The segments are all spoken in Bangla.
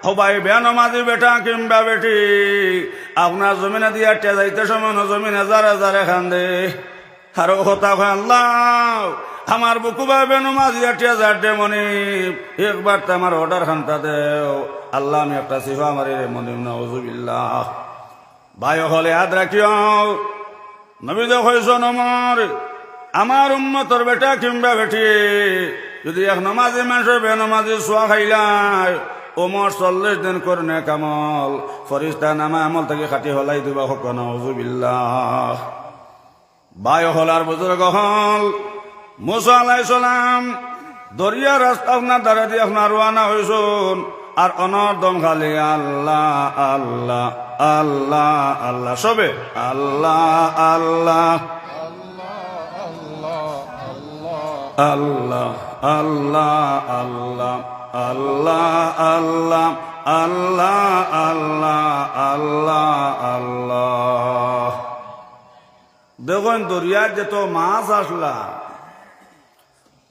সবাই বেনমাজি বেটা কিংবা বেটি আপনার জমিনে দিয়া যাইতে সময় জমিনে যারে যারে খান্দে আর হতা আল্লাহ আমার বুকুবা বেনমাজি যার মনি একবার তো আমার অর্ডার খান্তা দেও আল্লাহ আমি একটা সিফা মারি রে মনি নাউজুবিল্লাহ। ভাই হলে হাত রাখিও নবী দেখো নমর আমার উম্মতর বেটা কিংবা বেটি যদি এক নমাজি মানুষের বেনমাজি সোয়া খাইলাই ওমর 40 দিন করনে কামল ফরিস্তা নামা আমল থেকে খাটি হলাই দিবা হোক নাউজুবিল্লাহ। ভাই হলার বুজুর্গ হল মুসা আলাইহিস সালাম দরিয়া রাস্তা আপনার দ্বারা দিয়ে আপনার রওনা হইছুন আর অনর্দম খালি আল্লাহ আল্লাহ আল্লাহ আল্লাহ সবে আল্লাহ আল্লাহ আল্লাহ আল্লাহ আল্লাহ আল্লাহ আল্লাহ আল্লাহ আল্লাহ আল্লাহ আল্লাহ। দেখুন দরিয়ার যেত মাছ আসলা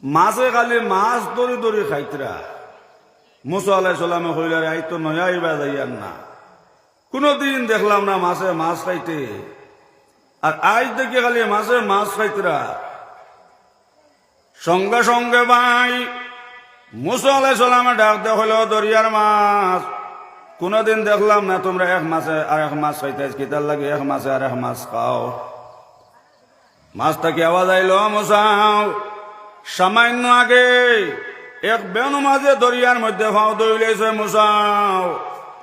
মাছে খালি মাছ দড়ি দড়ি খাইতরা মুসা আলাইহিস সালামে কইলা আই তো নয়াইবা যাইয়ান না কোনদিন দেখলাম না মাছে মাছ খাইতে আর আজ দেখে খালি মাছে মাছ খাইতরা। সঙ্গে সঙ্গে ভাই মুসা আলাইহিস সালামে ডাক দেওয়া হলো দরিয়ার মাছ কোনদিন দেখলাম না তোমরা এক মাছে আর এক মাছ খাইতে কিতার লাগে এক মাছে আর এক মাছ খাও। মাছটা কি আওয়াজ আইলো মুসাও সামান্য আগে এক বেনমাজি দরিয়ার মধ্যে ফাও দইলেছে মুসাও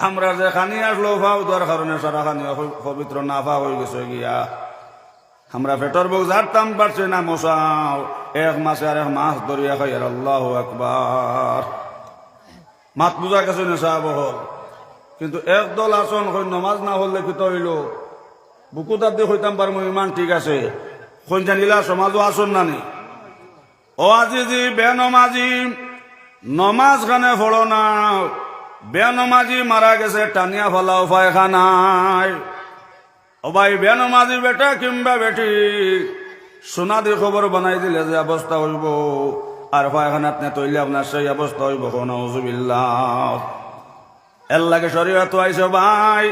আমরা যে খানি আসলো ফাও দেওয়ার কারণে সারা খানি পবিত্র না ফা হয়ে গেছে গিয়া আমরা পেটর বুক জারতাম পারছি না মুসাও এক মাছে আর এক মাছ দরিয়া খাই আর আল্লাহু আকবার। মাত বুঝা গেছে না সাহাব হল কিন্তু একদল আসন হই নমাজ না হলে কি হইল বুকুতার দিয়ে হইতাম পারবো ইমান ঠিক আছে কই জানিলা সমাজও আসন নানি ও আজি বেনমাজি নমাজ খানে ফলো না বেনমাজি মারা গেছে টানিয়া ফলাও পায়খানায়। ও ভাই বেনমাজি বেটা কিংবা বেটি সোনা দিয়ে খবর বানাই দিলে যে অবস্থা হইব আর পায়খানাত নে তৈলে আপনার সেই অবস্থা হইব নাউজুবিল্লাহ। এর লাগে শরীয়ত আইছে ভাই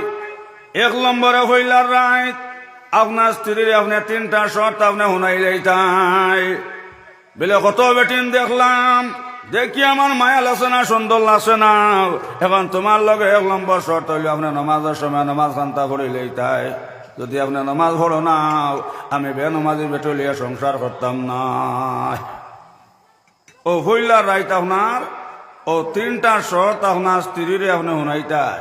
1 নম্বরে হইলার রাইত আপনার স্ত্রীর আপনি 3টা শর্ত আপনি শুনাই যাইতাই বলে কত বেটিন দেখলাম দেখি আমার মায়াল আছে না সুন্দর আছে না এখন তোমার লগে 1 নম্বর শর্ত হইলে আপনি নমাজের সময় নমাজ খান্তা করে লইতাই যদি আপনি নমাজ পড়ো না আমি বেনমাজি বেটলিয়া সংসার করতাম না। ও হইলার রাইত আপনার ও 3টা শর্ত আপনার স্ত্রীরে আপনি শুনাইতাই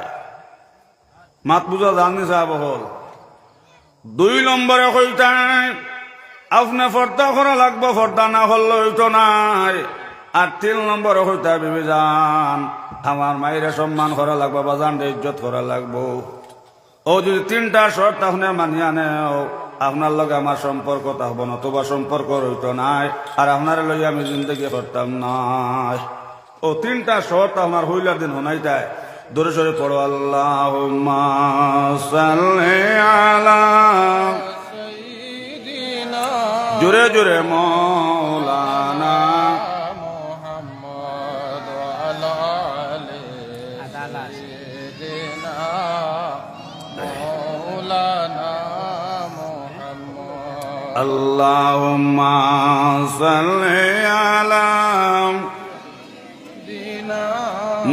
মাত বুঝা জানি সাহেব হল। 2 নম্বরে কইতাই আপনি ফর্দা করা লাগবো ফর্দা না হলে হইতো নাই আর 3 নম্বরে কইতাই বিবি যান আমার মায়ের সম্মান করা লাগবো বাজান ইজ্জত করা লাগবো। ও যদি 3টা শর্ত আপনি মানিয়া নেও আপনার লগে আমার সম্পর্ক থাকবো নতুবা সম্পর্ক হইতো নাই আর আপনার লগে আমি জিন্দগি করতাম নাই। ও 3টা শর্ত আপনার হইলার দিন শুনাইতাই দূরে সরে পড়ো আল্লাহুম্মা সাল্লি আলা জোরে জোরে মৌলানা মুহাম্মদ ওয়া আলা সাইয়্যিদিনা মৌলানা মুহাম্মদ আল্লাহুম্মা সাল্লি আলা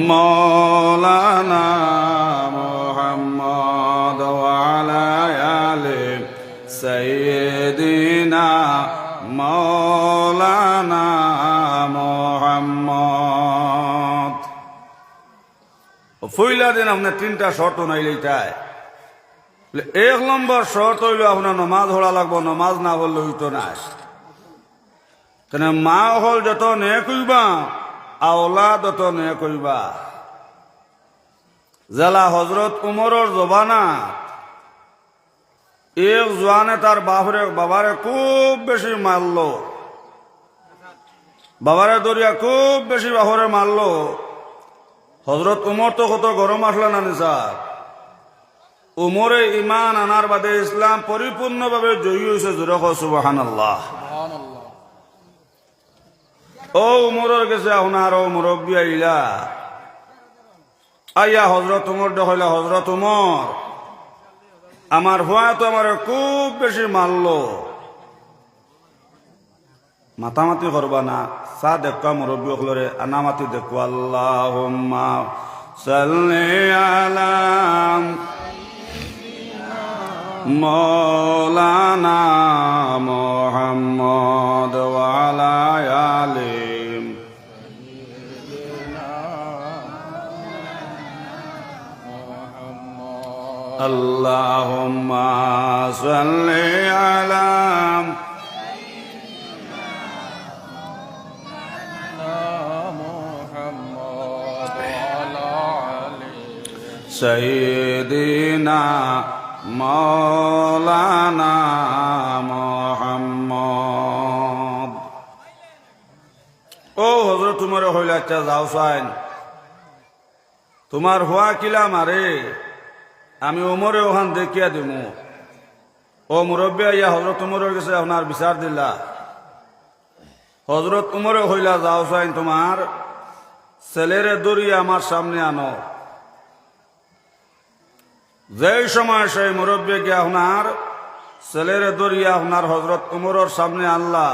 মৌলানা মুহাম্মদ ওয়া আলা আলি সাইয়্যিদিনা মৌলানা মুহাম্মদ। ফইলা দিন আপনার 3টা শর্ত নাইলেই তাই 1 নম্বর শর্ত হইল আপনার নমাজ পড়া লাগবো নমাজ না পড়লে হইতো না কেন মা হল যত নে কইবা আওলাদ অত নে কইবা। জেলা হজরত উমরের জবানা এক জোয়ানে তার বাবারে খুব বেশি মারল বাবারে দরিয়া খুব বেশি বাহরে মারলো হজরত উমর তো কত গরম আসলা না নিসার উমরে ইমান আনার বাদে ইসলাম পরিপূর্ণভাবে জয়ী হয়েছে জোরে সুবহানাল্লাহ। ও উমরের কাছে আপনার ও মুরব্বী আইলা আইয়া হজরত উমর হইল হজরত উমর আমার ভয় তো আমার খুব বেশি মারলো মাতামাতি করবা না চা দেখা মুরব্বী হলরে আনামাতি দেখো আল্লাহুম্মা সাল্লি আলা মাওলানা মুহাম্মদ ওয়া আলা আলি আল্লাহুম্মা সাল্লি আলা সাইয়্যিদিনা মাওলানা মুহাম্মদ। ও হযরত তোমার হইল আচ্ছা যাও সাইন তোমার হওয়া কিলা মারে আমি ওমরে ওখান দেখিয়া দিমু। ও মুরব্বী আইয়া হযরত উমরের কাছে আপনার বিচার দিলা। হযরত উমরে হইলা যাও সাইন তোমার ছেলেরে দড়িয়ে আমার সামনে আনো। যেই সময় সেই মুরব্বীকে আপনার ছেলেরে দড়িয়ে আপনার হযরত উমরের সামনে আনলা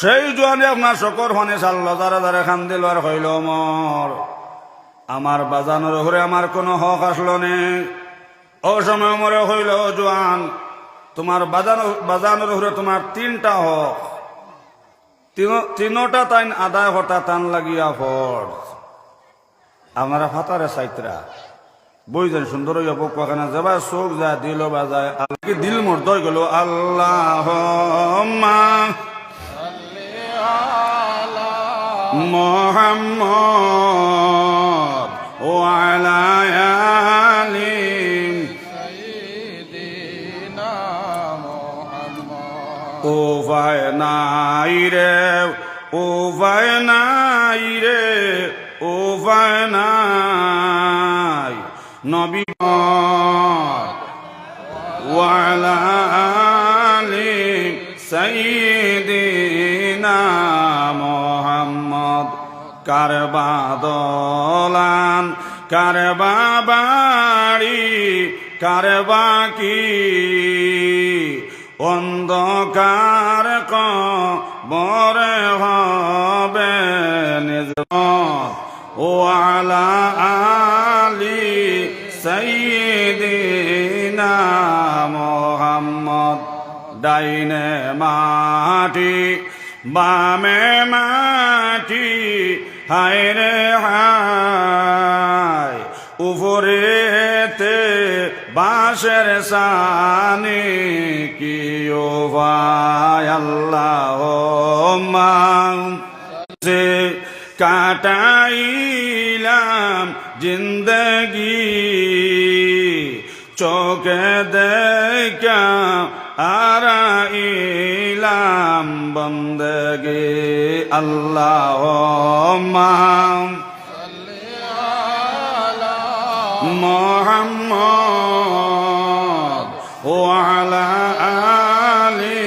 সেই জোয়ানে আপনার শকর ফানে চাল্লা যারা যারা খান দিল আর হইল উমর আমার বাজানোর ঘরে আমার কোনো হক আসলো নে। ও সময় উমরে হইল জোয়ান তোমার বাজানোর ঘরে তোমার তিনটা হক তিনোটা তাইন আদায় হতা টান লাগিয়া ফর আপনারা ফাতারে সাইতরা বইছেন সুন্দর হইয়া পকানা যাবা চোখ যা দিল বাজায় আল্লাহকে দিল মোর দই গেল আল্লাহুম্মা মুহাম্মদ ওয়া আলা আলি সাইয়্যিদিনা মুহাম্মদ। ও ভাই নাই রে ও ভাই নাই রে ও ভাই নাই নবী ওয়া আলা আলি সাইয়্যিদিনা মুহাম্মদ। কারবা দলান কারবা বাড়ি কারবা কি অন্ধকার কবরে হবে নিজমত। ও আলা আলি সাইয়্যিদিনা মুহাম্মদ। ডাইনে মাটি বামে মাটি হায় রে হায় উপরেতে বাঁশের সানি কি ও ভাই আল্লাহুম্মা সে কাটাইলাম জিন্দগি চোখে দেখা আরাইলাম বন্দগি আল্লাহুম্মা সাল্লি আলা মুহাম্মদ ওয়া আলা আলি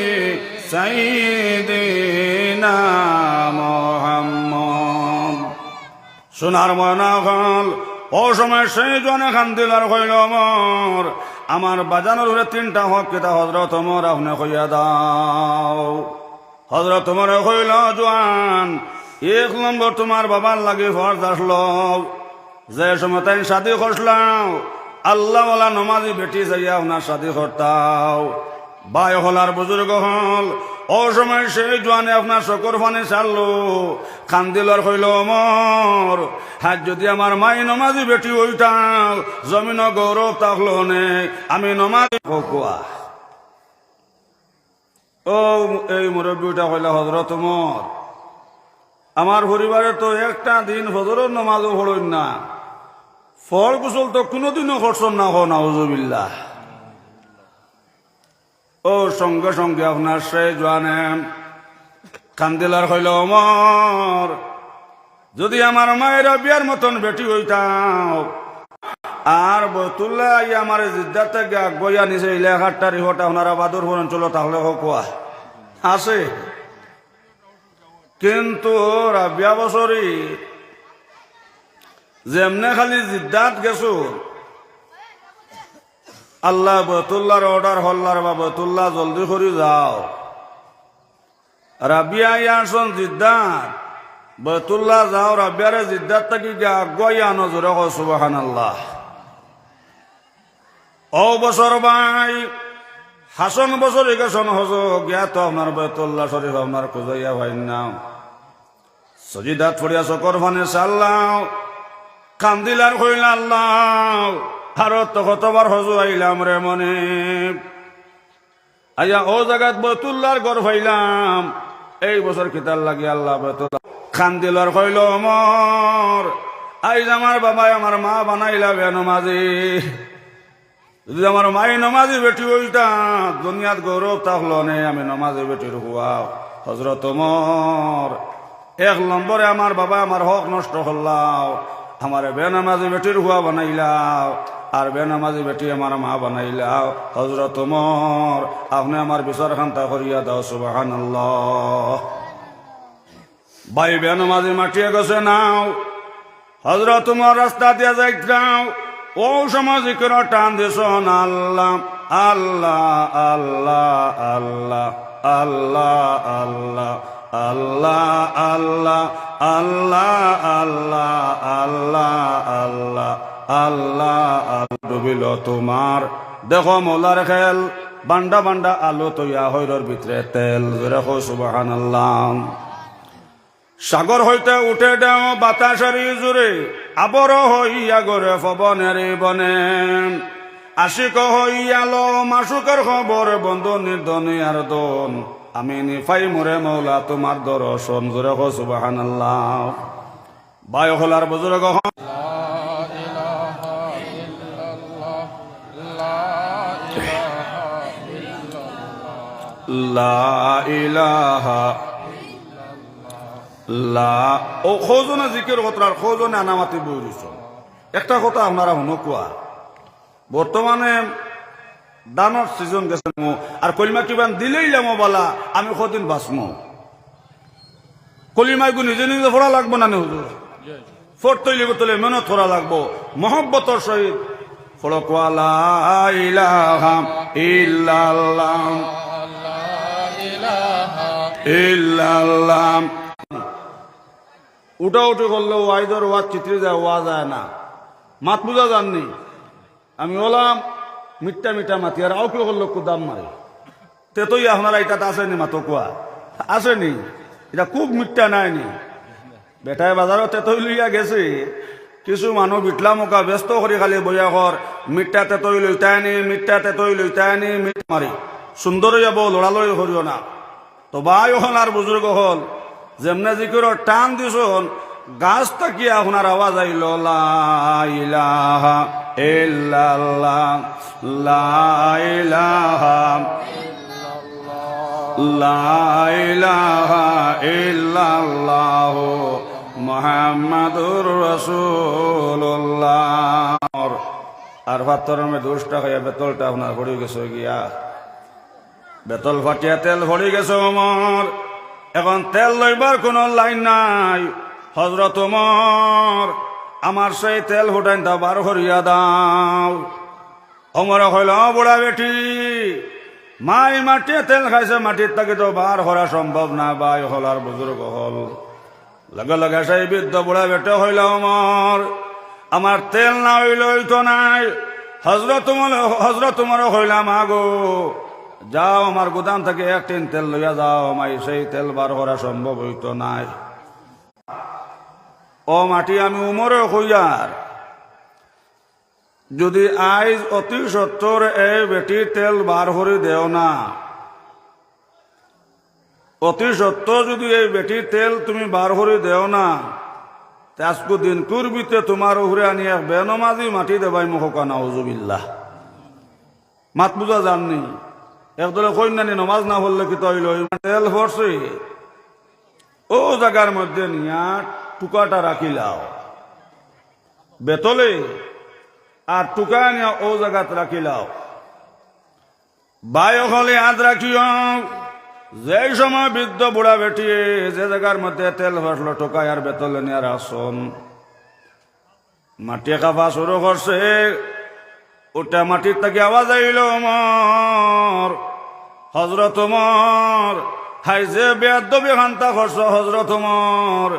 সাইয়্যিদিনা মুহাম্মদ। সোনার ময়না হল ও সময় সেই জনে খান দিলার হইল ওমর আমার বাজানোর উপরে তিনটা হক কেতা হযরত ওমর আপনি কইয়া দাও। হযরত ওমর কইল জওয়ান এক নম্বর তোমার বাবার লাগে ফরজ আসলো যে সময় তাই শাদি করলাম আল্লাহওয়ালা নমাজি বেটি যাইয়া আপনার শাদি করতাও। ভাই হল আর বুজুর্গ হল ও সময় সেই জোয়ানে আপনার শকর ফানে চাললো খান্দিলর হইল ওমর হাজ যদি আমার মাই নমাজি বেটি হইতাম জমিন গৌরব থাকলো নে আমি নমাজি কোয়া। ও এই মুরব্বীটা হইল হযরত ওমর আমার পরিবারে তো একটা দিন ফজরের নমাজও পড়েন না ফল কুশল তো কোনোদিনও করছেন না হো নাউজুবিল্লাহ। ও সঙ্গে সঙ্গে আপনার সেই জোয়ানে কান্দিলার হইল ওমর যদি আমার মায়ের বিয়ার মতন বেটি হইতাম আর বতুল্লাহ আমার জিদ্দার থেকে বইয়া নিছে ইলাকারটা রিহট আপনারা বাদুর অঞ্চল তাহলে কোয়া আছে কিন্তু রাবিয়া বছরই যেমনে খালি জিদ্দাত গেছো আল্লাহ বৈতুল্লাহর অর্ডার হল্লার বা বৈতুল্লাহ জলদি করে যাও রাবিয়া ইয়ারসন জিদ্দাত বৈতুল্লাহ যাও রাবিয়ারে জিদ্দাত থাকি আগুয়াই আনো জোরে কও সুবহানাল্লাহ। ও বছর ভাই হাসন বছর গেছন হজ গিয়া তো আপনার বৈতুল্লাহ শরীফ আপনার খুঁজাইয়া ভাই নাও সজিদাত ফড়িয়া চকর ফানে চাল্লাও কান্দিলার কইলা আল্লাহ আর কতবার হজু আইলাম রে মনে আইয়া ও জায়গাত বৈতুল্লাহর ঘর ভাইলাম এই বছর কিতার লাগি আল্লাহ বৈতুল্লাহ কান্দিলার কইল মর আইজ আমার বাবাই আমার মা বানাইলা বে নমাজি যদি আমার মাই নমাজি বেটি হইতা দুনিয়াত গৌরব থাকলো নে আমি নমাজি বেটির হুয়া হজরত মর এক নম্বরে আমার বাবা আমার হক নষ্ট করলাও আমার বেনামাজি বেটির হুয়া বানাইলাও আর বেনামাজি বেটি আমার মা বানাইলাও হজরত মর আপনি আমার বিচার খান্তা করিয়া দাও সুবহানাল্লাহ। ভাই বেনামাজি মাটিয়ে গেছে নাও হজরত মর রাস্তা দিয়া যাইতাও ও সমাজিকের টান দিস আল্লাহ আল্লাহ আল্লাহ আল্লাহ আল্লাহ আল্লাহ আল্লাহ আল্লাহ আল্লাহ আল্লাহ আল্লাহ আল্লাহ আল্লাহ ডুবিল তোমার দেখো মোলার খেল বান্ডা বান্ডা আলো তৈয়া হৈরর ভিতরে তেল রেখো সুবহানাল্লাহ। সাগর হইতে উঠে দেও বাতাসারি জুড়ে আবর হইয়া গরে পবনেরে বনে আশিক হইয়ালো মাসুকের খবর বন্ধু নির্দনে আর দন আমি নিফাই মোরে মৌলা তোমার দর্শন জোরে কও সুবহানাল্লাহ। বায়ু হলার বুজুর্গ লা ইলাহা লা ও খোঁজনে জিকির কথার খোঁজনে আনামাতি বই দিছ একটা কথা আপনারা শুনো কোয়া বর্তমানে দানর সিজন গেছে আর কলিমা কিবান দিলেই যাবো বলা আমি কদিন বাঁচমো কলিমাইগু নিজে নিজে ফোড়া লাগবো না হুজুর ফোর তৈলি তোলে মেহনত করা লাগবো মহব্বতর সহিত ফড়ক লা ইলাহা ইল্লাল্লাহ ইল্লাল্লাহ উঠা উঠে করলে ওয়াইদর ওয়াজ চিত্রে যায় ওয়া যায় না মাত বুঝা যাননি আমি বললাম মিঠা মিঠা মাতি আর আও কেউ করলো দাম মারে তেতই আপনারা এটা আসেনি মাতো কোয়া আসেনি এটা খুব মিঠা নাইনি বেটায় বাজারও তেতই লইয়া গেছে কিছু মানুষ বিটলা মোকা ব্যস্ত করে খালি বইয়া ঘর মিঠা তেতই লইতায়নি মিঠা তেতই লইতায়নি মিঠ মারি সুন্দর যাব লড়ালড়ি করিও না তো বায়ু হল আর বুজুর্গ হল যেমনে জিকির টান দিছন গাছ তাকিয়া আপনার আওয়াজ আইল লা ইলাহা ইল্লাল্লাহ লা ইলাহা লা ইলাহা ইল্লাল্লাহ মুহাম্মাদুর রাসূলুল্লাহ। আর ভাতর মে দোষটা খাইয়া বেতলটা আপনার পড়ে গেছে গিয়া বেতল ফাটিয়া তেল ভরি গেছে আমার এখন তেল লইবার কোনো লাইন নাই হজরত ওমর আমার সেই তেল ফুটাইন তা বার করিয়া দাও অমর হইল বুড়া বেটি মাই মাটি তেল খাইছে মাটির তাকে তো বার করা সম্ভব না বাই হলার বুজুর্গ হল লগে লগে সেই বৃদ্ধ বুড়া বেটে হইল অমর আমার তেল না হইল তো নাই হজরত তোমার হইলাম আগো যাও আমার গুদাম থেকে এক টিন তেল লইয়া যাও মাই সেই তেল বার করা সম্ভব হইতো নাই ও মাটি আমি উমরে হইয়ার যদি আইজ অতি সত্তর এই বেটির তেল বার করে দেও না অতি সত্তর যদি এই বেটির তেল তুমি বার করে দেও না আজকু দিন কুরবিতে তোমার উহরে আনিয়া বেনমাজি মাটি দেবাই মুখকা নাউজুবিল্লাহ মাত বুঝা জাননি একদলে কন্যানি নমাজ না পড়লে কি তৈল তেল ভরছে ও জায়গার মধ্যে নিয়া টুকাটা রাখিলাও বেতলে আর টুকা নিয়া ও জায়গাত রাখিলাও বায়ু হলে হাত রাখিও যে সময় বৃদ্ধ বুড়া বেটিয়ে যে জায়গার মধ্যে তেল ভরলো টুকায় আর বেতলে নিয়ে আসন মাটি খাফা শুরু করছে। ওটা মাটির থেকে আওয়াজ আইল ওমর, হযরত ওমর, হাই যে বেয়াদবি খান্তা করছ হযরত ওমর,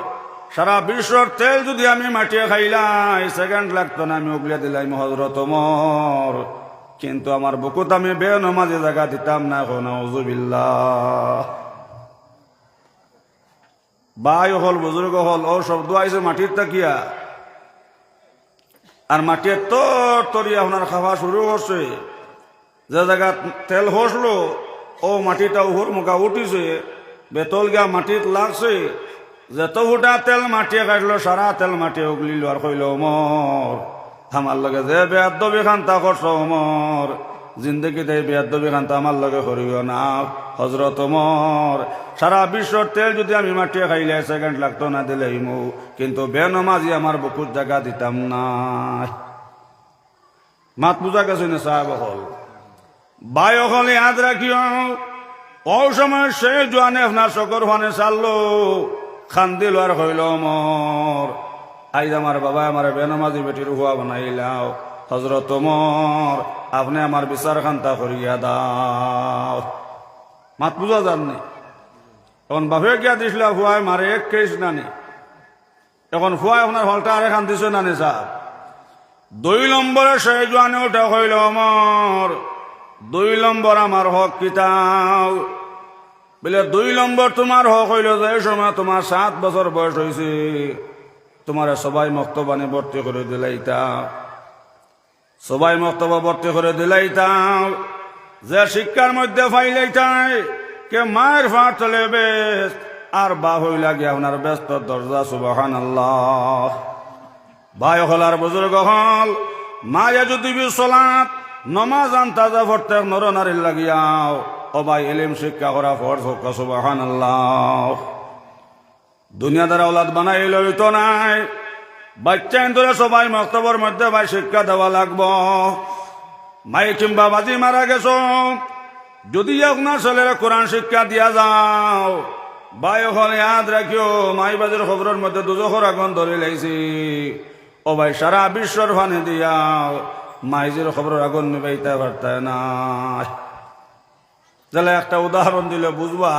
সারা বিশ্বর তেল যদি আমি মাটিয়ে খাইলাই সেকেন্ড লাগতো না, আমি উগলে দিলাম হযরত ওমর, কিন্তু আমার বুকুত আমি বেনমাজি জায়গা দিতাম না। নাউযুবিল্লাহ। ভাই হল, বুজুর্গ হল, ও শব্দ আইছে মাটির তাকিয়া, আর মাটির তরি আপনার খাওয়া শুরু করছে। যে জায়গা তেল হসলো ও মাটিটা উহুর মুখা উঠিছে, বেতল গিয়া মাটিত লাগছে, যত ফুটা তেল মাটিয়ে কাটলো সারা তেল মাটিয়ে উগলিল আর কইল ওমর, আমার লগে যে বেয়াদবি খান্তা করছ ওমর, জিন্দগিতে বেয়াদবি খান্তা আমার লগে করিও না। হযরত ওমর, সারা বিশ্বর তেল যদি আমি মাটিয়ে খাইলে সেকেন্ড লাগতো না দিলেই মু, কিন্তু বেনমাজি আমার বুকুর জায়গা দিতাম না। মাত বুঝা গেছে না সাহেব হল? ভাই হল ইয়াদ রাখিও, ও সময় সে জোয়ানে আপনার শকর ফানে চাললো, খান্দিল আর হইল ওমর, আইজ আমার বাবা আমার বেনমাজি বেটির হুয়া বানাইলাও। হযরত ওমর, আপনি আমার বিচার খান্তা করিয়া দাও। মাত বুঝা যাননি? এখন বাপে গিয়া দিছিল ফুয়ায় মারে এক কেস নানি, এখন ফুয়ায় আপনার হলটা আরে খান দিছে নানি সাহেব। 2 নম্বরে সে জোয়ানে ওটা হইল ওমর, 2 নম্বর আমার হক কিতাও বলে 2 নম্বর তোমার হক হইল যে সময় তোমার 7 বছর বয়স হয়েছে, তোমার সবাই মক্তবানে ভর্তি করে দিলাইতা, সবাই মক্তবা ভর্তি করে দিলাইতাম, যে শিক্ষার মধ্যে ফাইলাইতাই কে মায়ের ফাট চলে বেশ, আর বা হইলা গিয়ে আপনার ব্যস্ত দরজা। সুবহানাল্লাহ। ভাই হল আর বুজুর্গ হল, মায়া যদি সালাত নমাজ আনতাজা পড়তে নর নারীর লাগিয়াও, ও ভাই ইলম শিক্ষা করা ফরজ হোক। সুবহানাল্লাহ। দুনিয়াদার আওলাদ বানাই লইতো নাই, বাচ্চা ধরে সবাই মক্তবর মধ্যে ভাই শিক্ষা দেওয়া লাগবো। মাই কিংবা বাজি মারা গেছ, যদি আপনার ছেলেরা কোরআন শিক্ষা দিয়া যাও, ভাই ওখানে ইয়াদ রাখিও, মাই বাজির খবরের মধ্যে দুজখর আগুন ধরে লাইছি, ও ভাই সারা বিশ্বর ফানে দিয়াও মাইজের খবরের আগুন নিবাইতে পারতায় না। তাহলে একটা উদাহরণ দিলে বুঝবা,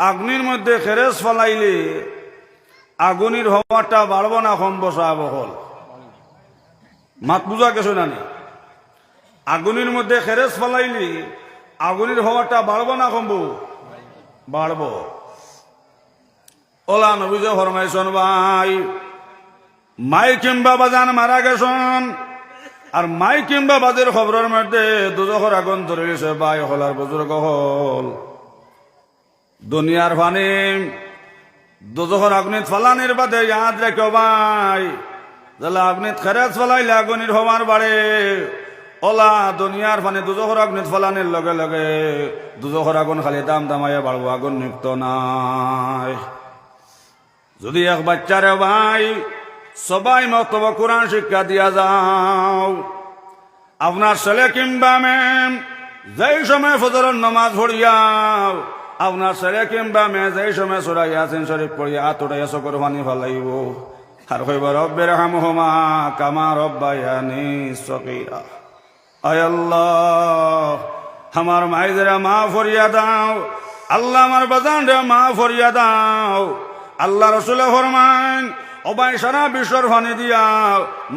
আগুনের মধ্যে খেরেস ফলাইলে আগুনের হওয়াটা বাড়বো না কমবো সাহেব হল? মাত বুঝা গেছো না? আগুনের মধ্যে খেরেস ফলাইলে আগুনের হওয়াটা বাড়বো না কমবো? বাড়বো। ওলা নবীজ ফরমাইছন ভাই, মাই কিংবা বাজান মারা গেছন, আর মাই কিংবা বাজের খবরের মধ্যে দুজখর আগুন ধরে গেছে। ভাই হল আর বুজুর্গ হল, দুনিয়ার ফানি দুজখর আগুনিত ফালানির বাদে ইয়াদ রেখো ভাই, যারা আগুনিত খেরেজ ফলাইলে আগুনির হওয়ার বাড়ে, ওলা দুনিয়ার ফানি দুজখর আগুনিত ফলানির লগে লগে দুজখর আগুন খালি দাম দামাইয়া বাড়বো, আগুন নিপ্ত নাই। যদি এক বাচ্চারে ভাই সবাই মক্তব কোরআন শিক্ষা দিয়া যাও, আপনার ছেলে কিংবা মেম যেই সময় ফজরের নামাজ পড়িয়াও, আপনার ছেলে কিংবা মেয়ে যেই সময় সূরা ইয়াসিন শরীফ পড়িয়া হাত উঠাইয়া চকুর পানি ফেলাইব, আর কইব রব্বির হামহুমা কামা রব্বায়ানি সগীরা। আয় আল্লাহ, আমার মাইজরা মাফ করিয়া দাও, আল্লাহ আমার বাজানরা মাফ করিয়া দাও। আল্লাহ রাসূলে ফরমান, ও ভাই সারা বিশ্বর ফানি দিয়া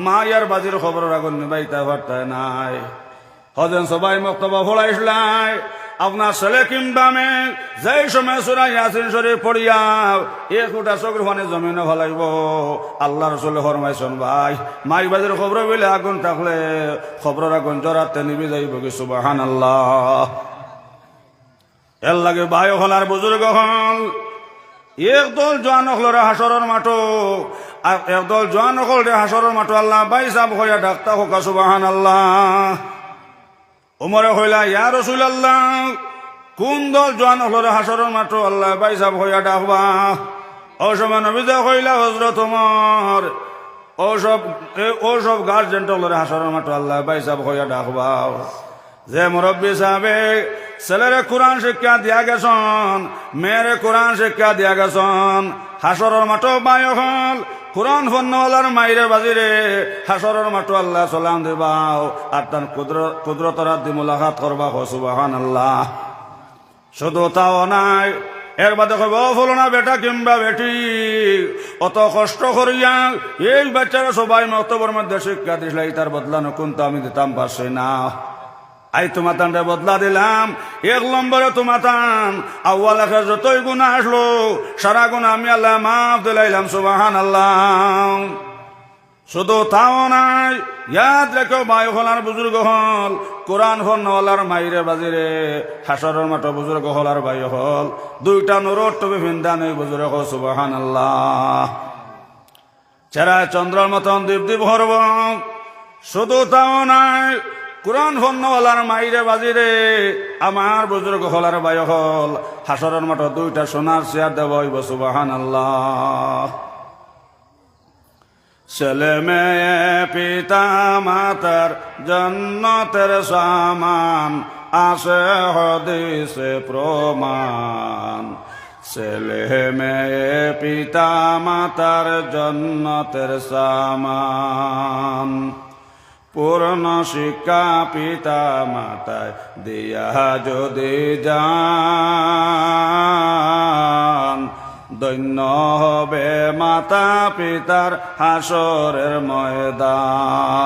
মায়ার বাজির খবর আগুন নিবাইতে পারতায় নাই। হজেন সবাই মক্তবা ফলাইসলাই, আপনার ছেলে কিংবা মেয়ে যেই সময় সূরা ইয়াসিন শরীফ পড়িয়া এক ফুটা চোখের পানি জমিনে ফলাইব, আল্লাহ রাসূলে ফরমাইছেন ভাই মাই বাজির খবর বলে আগুন থাকলে খবরের আগুন জরাতে নিবি যাইব কি? সুবহানাল্লাহ। এর লাগে ভাই হল আর বুজুর্গ হল, একদল জোয়ান হলরে হাসরের মাঠো, আর একদল জোয়ান হলরে হাসরের মাঠো আল্লাহ বাই সাহেব হইয়া ডাক্তার হোক। সুবহানাল্লাহ। ওমরে হইলা, ইয়া রাসূলুল্লাহ, কোন দল জোয়ান হলরে হাসরের মাঠো আল্লাহ বাই সাহেব হইয়া ডাকবা? ও সময় নবীজে হইলা, হযরত ওমর, ও সব গার্জেন্ট হলরে হাসরের মাঠো আল্লাহ বাই সাহেব হইয়া ডাকবা। যে মুরব্বী সাহেবে ছেলেরে কোরআন শিক্ষা দিয়া গেছন, মেয়েরে কোরআন শিক্ষা দিয়া গেছন। হাসরের মাঠও বায়ু হল কোরআন ফন্নওয়ালার মাইরে বাজিরে হাসরের মাঠও আল্লাহ সালাম দিবাও আর তার কুদরতরা দি মুলাকাত করবা। সুবহানাল্লাহ। শুধু তাও নাই, এর বাদে কব ফলনা বেটা কিংবা বেটি অত কষ্ট করিয়া এই বাচ্চারা সবাই মক্তবের মধ্যে শিক্ষা দিলাই, তার বদলা নকুন তো আমি দিতাম পারছি না। আই তোমাতানরে বদলা দিলাম। 1 নম্বরে তোমাতান আউ্বাল আখের যতই গুনাহ আসলো সারা গুনাহ আমি আল্লাহ মাফ দিলাইলাম। সুবহানাল্লাহ। শুধু তাও নাই, ইয়াদ রেখো বায়ু হলার বুজুর্গ হল কোরআন ফন্নওয়ালার মাইরে বাজিরে হাসরের মাঠ বুজুর্গ হল আর বায়ু হল দুইটা নুরর টুপি ভিন্দা নেই বুজুর্গ। সুবহানাল্লাহ। চেরা চন্দ্রের মতন দীপ দীপ হরব। শুধু তাও নাই, কোরআন ফন্নওয়ালার মাইরে বাজিরে আমার বুজুর্গ হল আর বায়ু হল হাসরের মাঠ দুইটা সোনার চেয়ার দেব। সুবহানাল্লাহ। ছেলে মেয়ে পিতা মাতার জান্নাতের সামান আসে হাদিসে প্রমাণ। ছেলে মেয়ে পিতা মাতার জান্নাতের সামান। পূর্ণ শিক্ষা পিতা মাতায় দিয়া যদি যান, দৈন্য হবে মাতা পিতার হাসরের ময়দান।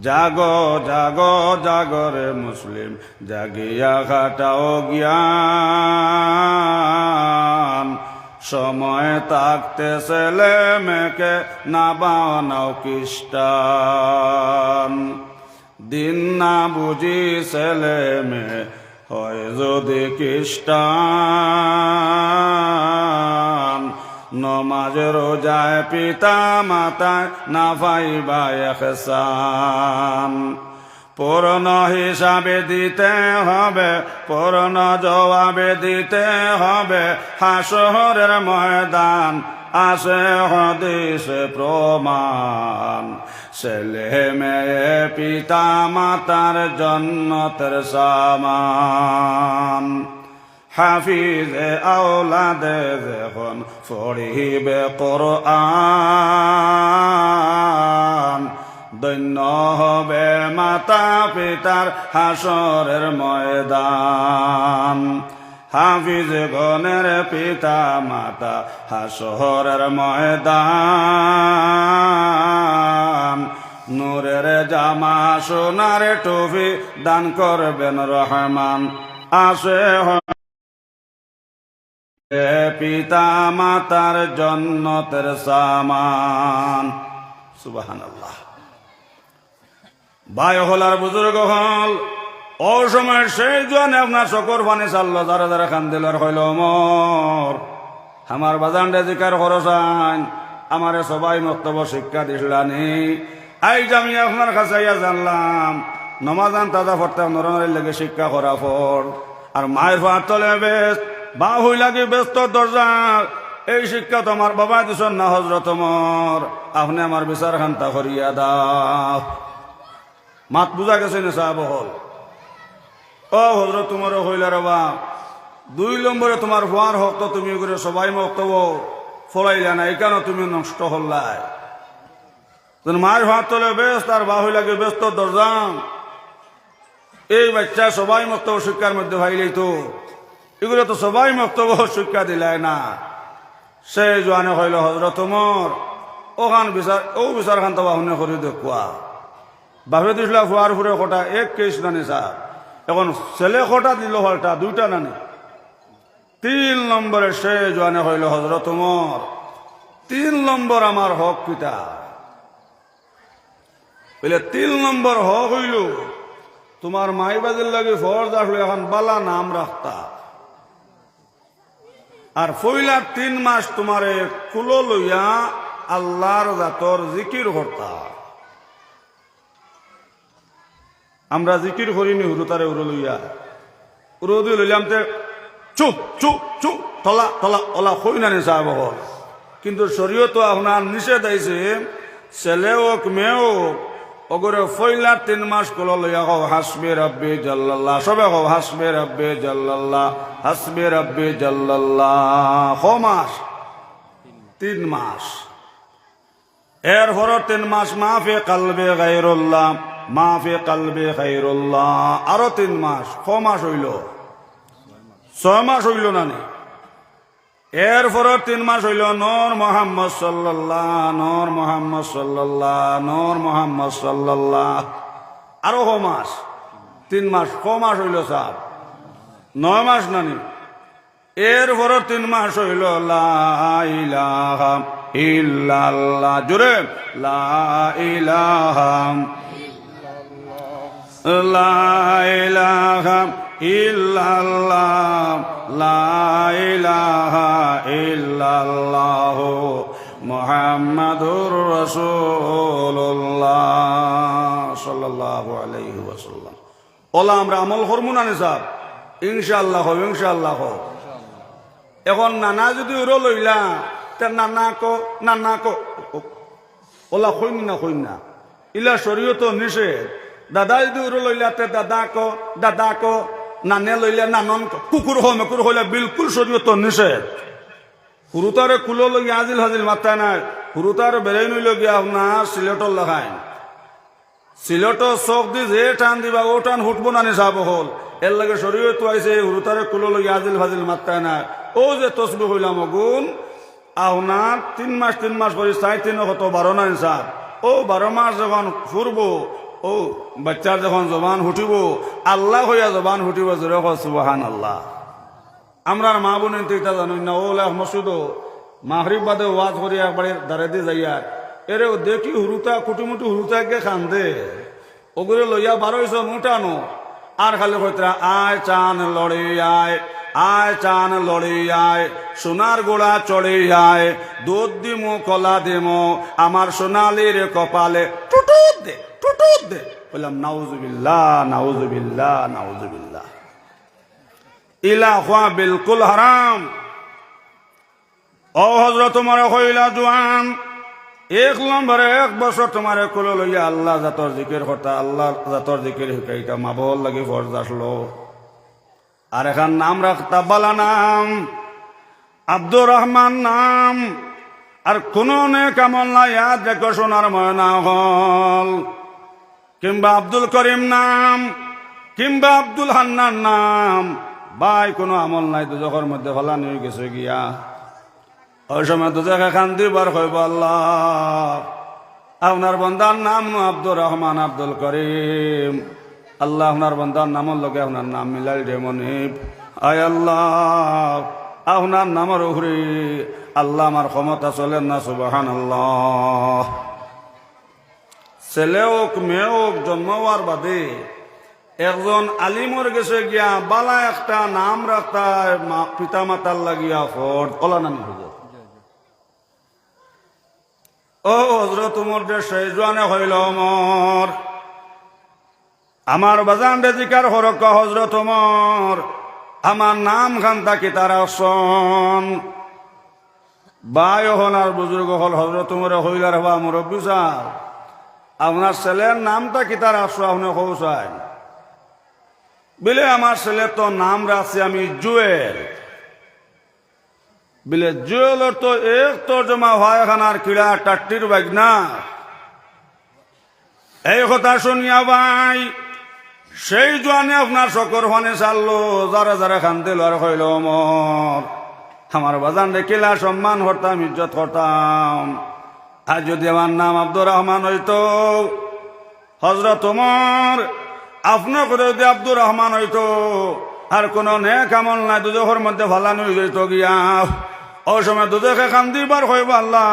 জাগো জাগো জাগরে মুসলিম জাগিয়া খাটাও জ্ঞান। সময় থাকতে ছেলে মেয়েকে না বানাও খ্রিস্টান। দিন না বুঝি ছেলে মেয়ে হয় যদি খ্রিস্টান। নমাজে রোজায় পিতা মাতায় না পাইবা ইহসান। পূর্ণ হিসাবে দিতে হবে, পূর্ণ জবাবে দিতে হবে হাসরের ময়দান আসে হাদিসে প্রমাণ। ছেলে মেয়ে পিতা মাতার জান্নাতের সামান। হাফিজে আওলাদে যখন পড়িবে কোরআন, দৈন্য হবে মাতা পিতার হাসরের ময়দান। হাফিজ গণের পিতা মাতা হাসরের ময়দান। নূরের জামা সোনার টুপি দান করবেন রহমান আসে পিতা মাতার জান্নাতের সামান। সুবহানাল্লাহ। বায়ু হলার বুজুর্গ হল ও সময় সেই জন্য আপনার চকর পানি চাললো যারা যারা খান দিলার হইল মর আমার বাজানটা জিকার খরচান আমারে সবাই মক্তব্য শিক্ষা দিছিলানি। আই আমি আপনার কাছে জানলাম নমাজান তাজা ফরতে নরনারীর লেগে শিক্ষা করা ফর আর মায়ের ফাঁক তলে বেশ বা হই লাগে ব্যস্ত দরজা। এই শিক্ষা তো আমার বাবা দিছন না হজরত মর, আপনি আমার বিচার খান্তা করিয়া দাও। মাত বুঝা গেছে না সাহেব হল ও হজরত তোমার হইলা রবা 2 নম্বরে তোমার হওয়ার হক তো তুমি করে সবাই মক্তব্য ফলাইলা না, এই কেন তুমি নষ্ট হল্লাই। মায়ের হাত তোলে বেশ তার বা হই লাগে ব্যস্ত দরজাম। এই বাচ্চা সবাই মক্তব্য শিক্ষার মধ্যে ভাইলেই তো এগুলো তো সবাই মক্তব্য শিক্ষা দিলাই না। সেই জোয়ানে হইল হজরত তোমার ওখান বিচার ও বিচার খান তো বাহনে করি দেখুয়া বাপে দিছিলা ফুয়ার ফুরে কটা এক কেস নানি স্যার এখন ছেলে কটা দিল হলটা 2টা নানি। 3 নম্বরে সে জোয়ানে হইল হজরত তোমার 3 নম্বর আমার হক পিতা বলে 3 নম্বর হক হইল তোমার মাই বাজির লাগে ফরজ আসলো এখন বালা নাম রাখতা আর ফইলার 3 মাস তোমারে কুলো লইয়া আল্লাহর জাতর জিকির করতা। আমরা জিকির করিনি হুরুতারে উড়ো লইয়া উড়ো দিয়ে লইলাম তে চুপ চুপ চুপ তলা তলা ওলা হই না সাহেব হল। কিন্তু শরীয়ত আপনার নিষেধ আইছে ছেলে হোক মেয়ে হোক ওগরে ফইলার 3 মাস কল লইয়া কও হাসবি রাব্বি জাল্লাল্লাহ, সবে কও হাসবি রাব্বি জাল্লাল্লাহ, হাসবি রাব্বি জাল্লাল্লাহ। ক মাস? 3 মাস। এরপর 3 মাস মাফি কালবে গায়রুল্লাহ, মাফি কালবে গায়রুল্লাহ, আরো 3 মাস। ক মাস হইল? 6 মাস হইল না নি? এরপর 3 মাস হইল নূর মুহাম্মদ সাল্লাল্লাহ, নূর মুহাম্মদ সাল্লাল্লাহ, নূর মুহাম্মদ সাল্লাল্লাহ, আরো ক মাস? 3 মাস। ক মাস হইল সাহেব? 9 মাস না নি? এরপর 3 মাস হইল লা ইলাহা ইল্লাল্লাহ, জোরে লা ইলাহা লা ইলাহা ইল্লাল্লাহ, লা ইলাহা ইল্লাল্লাহ মুহাম্মাদুর রাসূলুল্লাহ সাল্লাল্লাহু আলাইহি ওয়াসাল্লাম। ওলা আমরা আমল করবো না সাহেব? ইনশাআল্লাহ হবে, ইনশাআল্লাহ হবে। এখন নানা যদি উড়ো লইলা তে নানা কো ওলা কইন না, কইন না, ইলা শরীয়ত নিষেধ। দাদা যদি উড়ো লইলা তে দাদা কো, নানে লইলে নানন কো, কুকুর মেকুর হইলে বিলকুল শরীয়ত নিষেধ। হুরুতারে কুলো লইয়া আজিল হাজিল মাথায় নাই, হুরুতার বেড়াই নইল গিয়া না সিলেটর লাগাইন। সিলেট চোখ দি যে টান দিবা ও টান হুটবো না নিসাব হল। এর লাগে শরীয়ত আইছে হুরুতারে কুলো লইয়া আজিল ভাজিল মাথায় নাই। ও যে তসবি হইলাম গুণ আপনার 3 মাস করে 4 কত 12 না ইনসাফ। ও 12 মাস যখন ফুরবো, ও বাচ্চার যখন জবান হুটিব, আল্লাহ হইয়া জবান হুটিব, জোরে সুবহানাল্লাহ। আমরার মা বোনের এটা জানুন না, ওলা মসুদ মাহরিব বাদে ওয়াজ করি একবারে দাঁড়ে দিয়ে যাইয়া এরে দেখি হুরুতা কুটিমুটি হুরুতাকে খান্দে, ওগুলো লইয়া 1200 উঠানো আর খালি কইতরা আয় চান লড়ে আয়, আয় চান লড়ে আয়, সোনার গোড়া চড়ে আয়, দুধ দিমো কলা দিমো আমার সোনালির কপালে টুটুত দে, টুটুত দে। বললাম নাউজুবিল্লাহ, নাউজুবিল্লাহ, নাউজুবিল্লাহ। ইলা খোয়া বিলকুল হারাম। ও হজরত তোমার কইলা জোয়ান 1 নম্বরে 1 বছর তোমার কোলো লইয়া আল্লাহ জাতর জিকির করতা, আল্লাহ জাতর জিকির শিকাইতা, মাবল লাগি ফরজ আসলো। আর এখান নাম রাখতা বালা নাম, আব্দুর রহমান নাম। আর কোন কামল না ইয়াদ রেখো সোনার ময়না হল, কিংবা আব্দুল করিম নাম, কিংবা আব্দুল হান্নান নাম। ভাই কোনো আমল নাই, দুজখের মধ্যে ফলানি হয়ে গেছে গিয়া। ওই সময় দুজখে কান্দি বার হইব আল্লাহ আপনার বন্দার নাম আব্দুর রহমান, আব্দুল করিম। আল্লাহ আপনার বন্দার নামের লগে আপনার নাম মিলাই দে মনিব। আয় আল্লাহ আপনার নামের উপরে আল্লাহ আমার ক্ষমতা চলেন না, সুবহানাল্লাহ। ছেলে হোক মেয়ে হোক জন্ম হওয়ার বাদে একজন আলিমর গেছে গিয়া বালা একটা নাম রাখতা পিতা মাতার লাগিয়া ফট কলা নামি হয়ে। ও হজরত উমর দে সেই জোয়ানে হইল ওমর, আমার বাজান দে জিকার হরক হজরত উমর, আমার নাম খান তাকি তারা সন বাই হল আর বুজুর্গ হল। হজরত উমরে হইলার হবা মুরব্বী সাহেব আপনার ছেলের নামটা কি তার আসো আপনি কৌশায় বলে আমার ছেলে তো নাম রাখছে আমি জুয়েল। বলে জুয়েলের তো এক তর্জমা হয় খানার কিড়া টাট্টির বাইক না। এই কথা শুনিয়া ভাই সেই জোয়ানে আপনার শকর ফানে চাললো, যারা যারা খান দিল আর হইল ওমর আমার বাজান রে কিলা সম্মান করতাম, ইজ্জত করতাম। আর যদি আমার নাম আব্দুর রহমান হইতো, হজরত ওমর আপনার করে যদি আব্দুর রহমান হইতো, আর কোন নেক আমল নাই, দুজখের মধ্যে ফালানি হয়ে যেত গিয়া। ওই সময় দুজখে কান্দিবার হইব আল্লাহ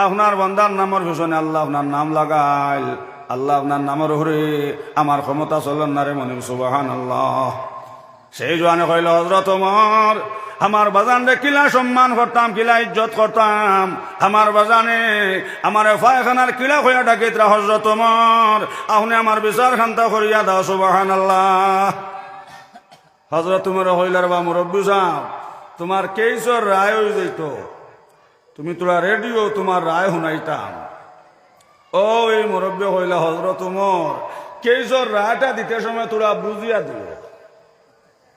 আপনার বন্দার নামের পিছনে আল্লাহ আপনার নাম লাগাইল, আল্লাহ আপনার নামের উপরে আমার ক্ষমতা চলেন না রে মনিব, সুবহানাল্লাহ। সেই জোয়ানে কইল হজরত ওমর আমার বাজানে কিলা সম্মান করতাম, কিলা ইজ্জত করতাম, আমার বাজানে আমার পায়খানার কিলা হইয়া ডাকিতরা হজরত ওমর আপনি আমার বিচার খান্তা করিয়া দাও, সুবহানাল্লাহ। হজরত ওমর হইলার বা মুরব্বী সাহেব তোমার কেইসর রায় হয়ে যেত, তুমি তোরা রেডিও তোমার রায় শুনাইতাম। ও এই মুরব্বী হইলা হজরত উমর কেইজোর রায়টা দিতে সময় তোরা বুঝিয়া দিও,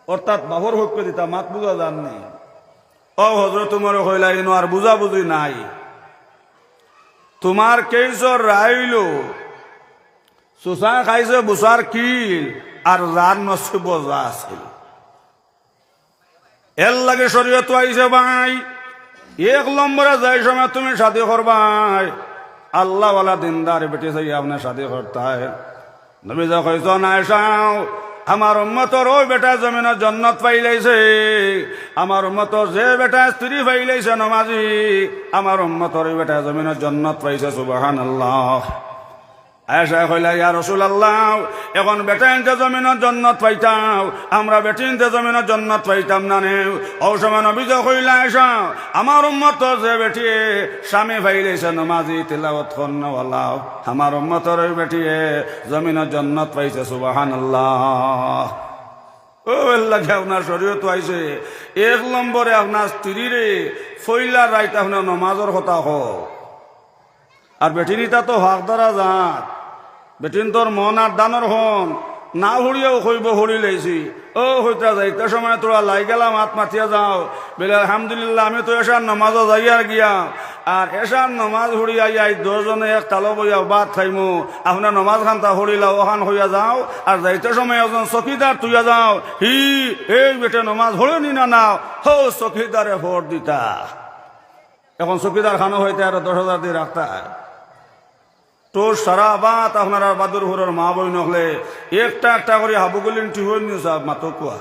অর্থাৎ বাবর হক দিতা মাত বুঝা জাননি। ও হজরত উমর হইলা ইনো আর বুঝা বুঝি নাই, তোমার কেইজোর রায় হইল সুসা খাইছে বুসার কিল আর যার নসিব যা আছিল এর লাগে শরীয়ত আইছে ভাই। এক নম্বরে যাই সময় তুমি শাদি করবাই আল্লাহওয়ালা দিনদার বেটি চাই আপনার শাদি করতে নবী যা কইছ না চাও আমার উম্মতর ওই বেটা জমিনের জন্নত পাইলাইছে, আমার উম্মতর যে বেটা স্ত্রী পাইলাইছে নমাজি, আমার উম্মতর ওই বেটা জমিনের জন্নত পাইছে। সুবহানাল্লাহ। আয়েশা কইলা ইয়া রাসূলুল্লাহ এখন বেটাইনতে জমিনের জন্নত পাইতাম, আমরা বেটিনতে জমিনের জন্নত পাইতাম না নে। ও সময় নবী কইলা আয়েশা আমার উম্মত যে বেটি স্বামী পাইলেছে নমাজি তিলাওয়াত করনেওয়ালা, আমার উম্মতর ওই বেটি জমিনের জন্নত পাইছে। সুবহানাল্লাহ। ও আল্লাহ আপনার শরীয়ত আইছে এক নম্বরে আপনার স্ত্রীরে ফইলা রাইত আপনার নমাজের কথা হোক, আর বেটিনিটা তো হক ধরা যাক, বেটিন তোর মন আর দানর হন না হরিয়াও হইব হরি লাইছি। ও হইতা যাইতে সময় তোরা লাই গেলাম হাত মাতিয়া যাও বলে আলহামদুলিল্লাহ আমি তো এসার নমাজও যাইয়ার গিয়া, আর এসার নমাজ হরিয়া যাই দশজনে এক তালো বইয়া বাদ খাইমু, আপনার নমাজ খানটা হরিলা ওখান হইয়া যাও, আর যাইতে সময় একজন চকিদার তুইয়া যাও হি এই বেটে নমাজ হরেনি না নাও হো চকিদারে ভোট দিতা। এখন চকিদার খানো হইতে আর 10,000 দিয়ে রাখতা তোর সারা বাত আপনার বাদুর হুরের মা বই নহলে একটা একটা করে হাবুগুলিন টিহন নিউ সাহ মাতো কোয়া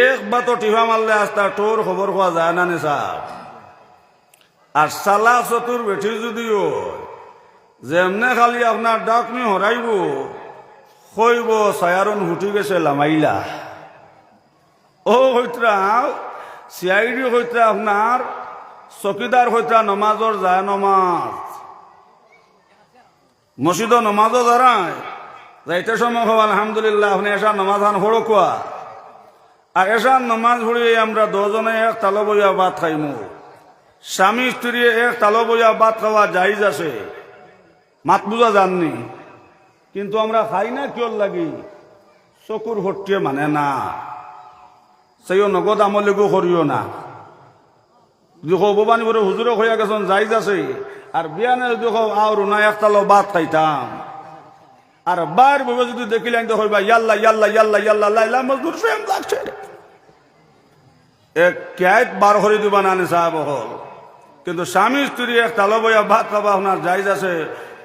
এক বা তো টিহা মারলে আসতা তোর খবর কোয়া যায় না নে সাহ। আর সালা চতুর বেঠি যদিও যেমনে খালি আপনার ডাকনি হরাইব কইব সায়ারন হুটি গেছে লামাইলা। ও হইতরা সিআইডি হইতরা আপনার চকিদার হইতরা নমাজর যায় নমাজ মসজিদ নমাজও দাঁড়ায় যাইতে সময় হো আলহামদুলিল্লাহ আপনি এসার নমাজ হান হড়ো কোয়া, আর এসার নমাজ হড়িয়ে আমরা দুজনে এক তালো বইয়া ভাত খাইমু, স্বামী স্ত্রী এক তালো বইয়া ভাত খাওয়া জায়েজ আছে, মাত বুঝা জাননি, কিন্তু আমরা খাই না কিয়র লাগি চকুর হটিয়ে মানে না সেইও নগদ আমলিগো করিও না। যদি ভবানী বলে হুজুরক হইয়া গেছেন জায়েজ আছে, আর বিয়ানে যদি আওর না একতালো ভাত খাইতাম, আর বার বইবে যদি দেখিলেন তো হইবা ইয়াল্লা ইয়াল্লা ইয়াল্লা ইয়াল্লা লাইলা মজদুর ফেম লাগছে এক ক্যাত বার করে দিবা না সাহেব হল, কিন্তু স্বামী স্ত্রী এক তালো বইয়া ভাত খাবা আপনার জায়েজ আছে।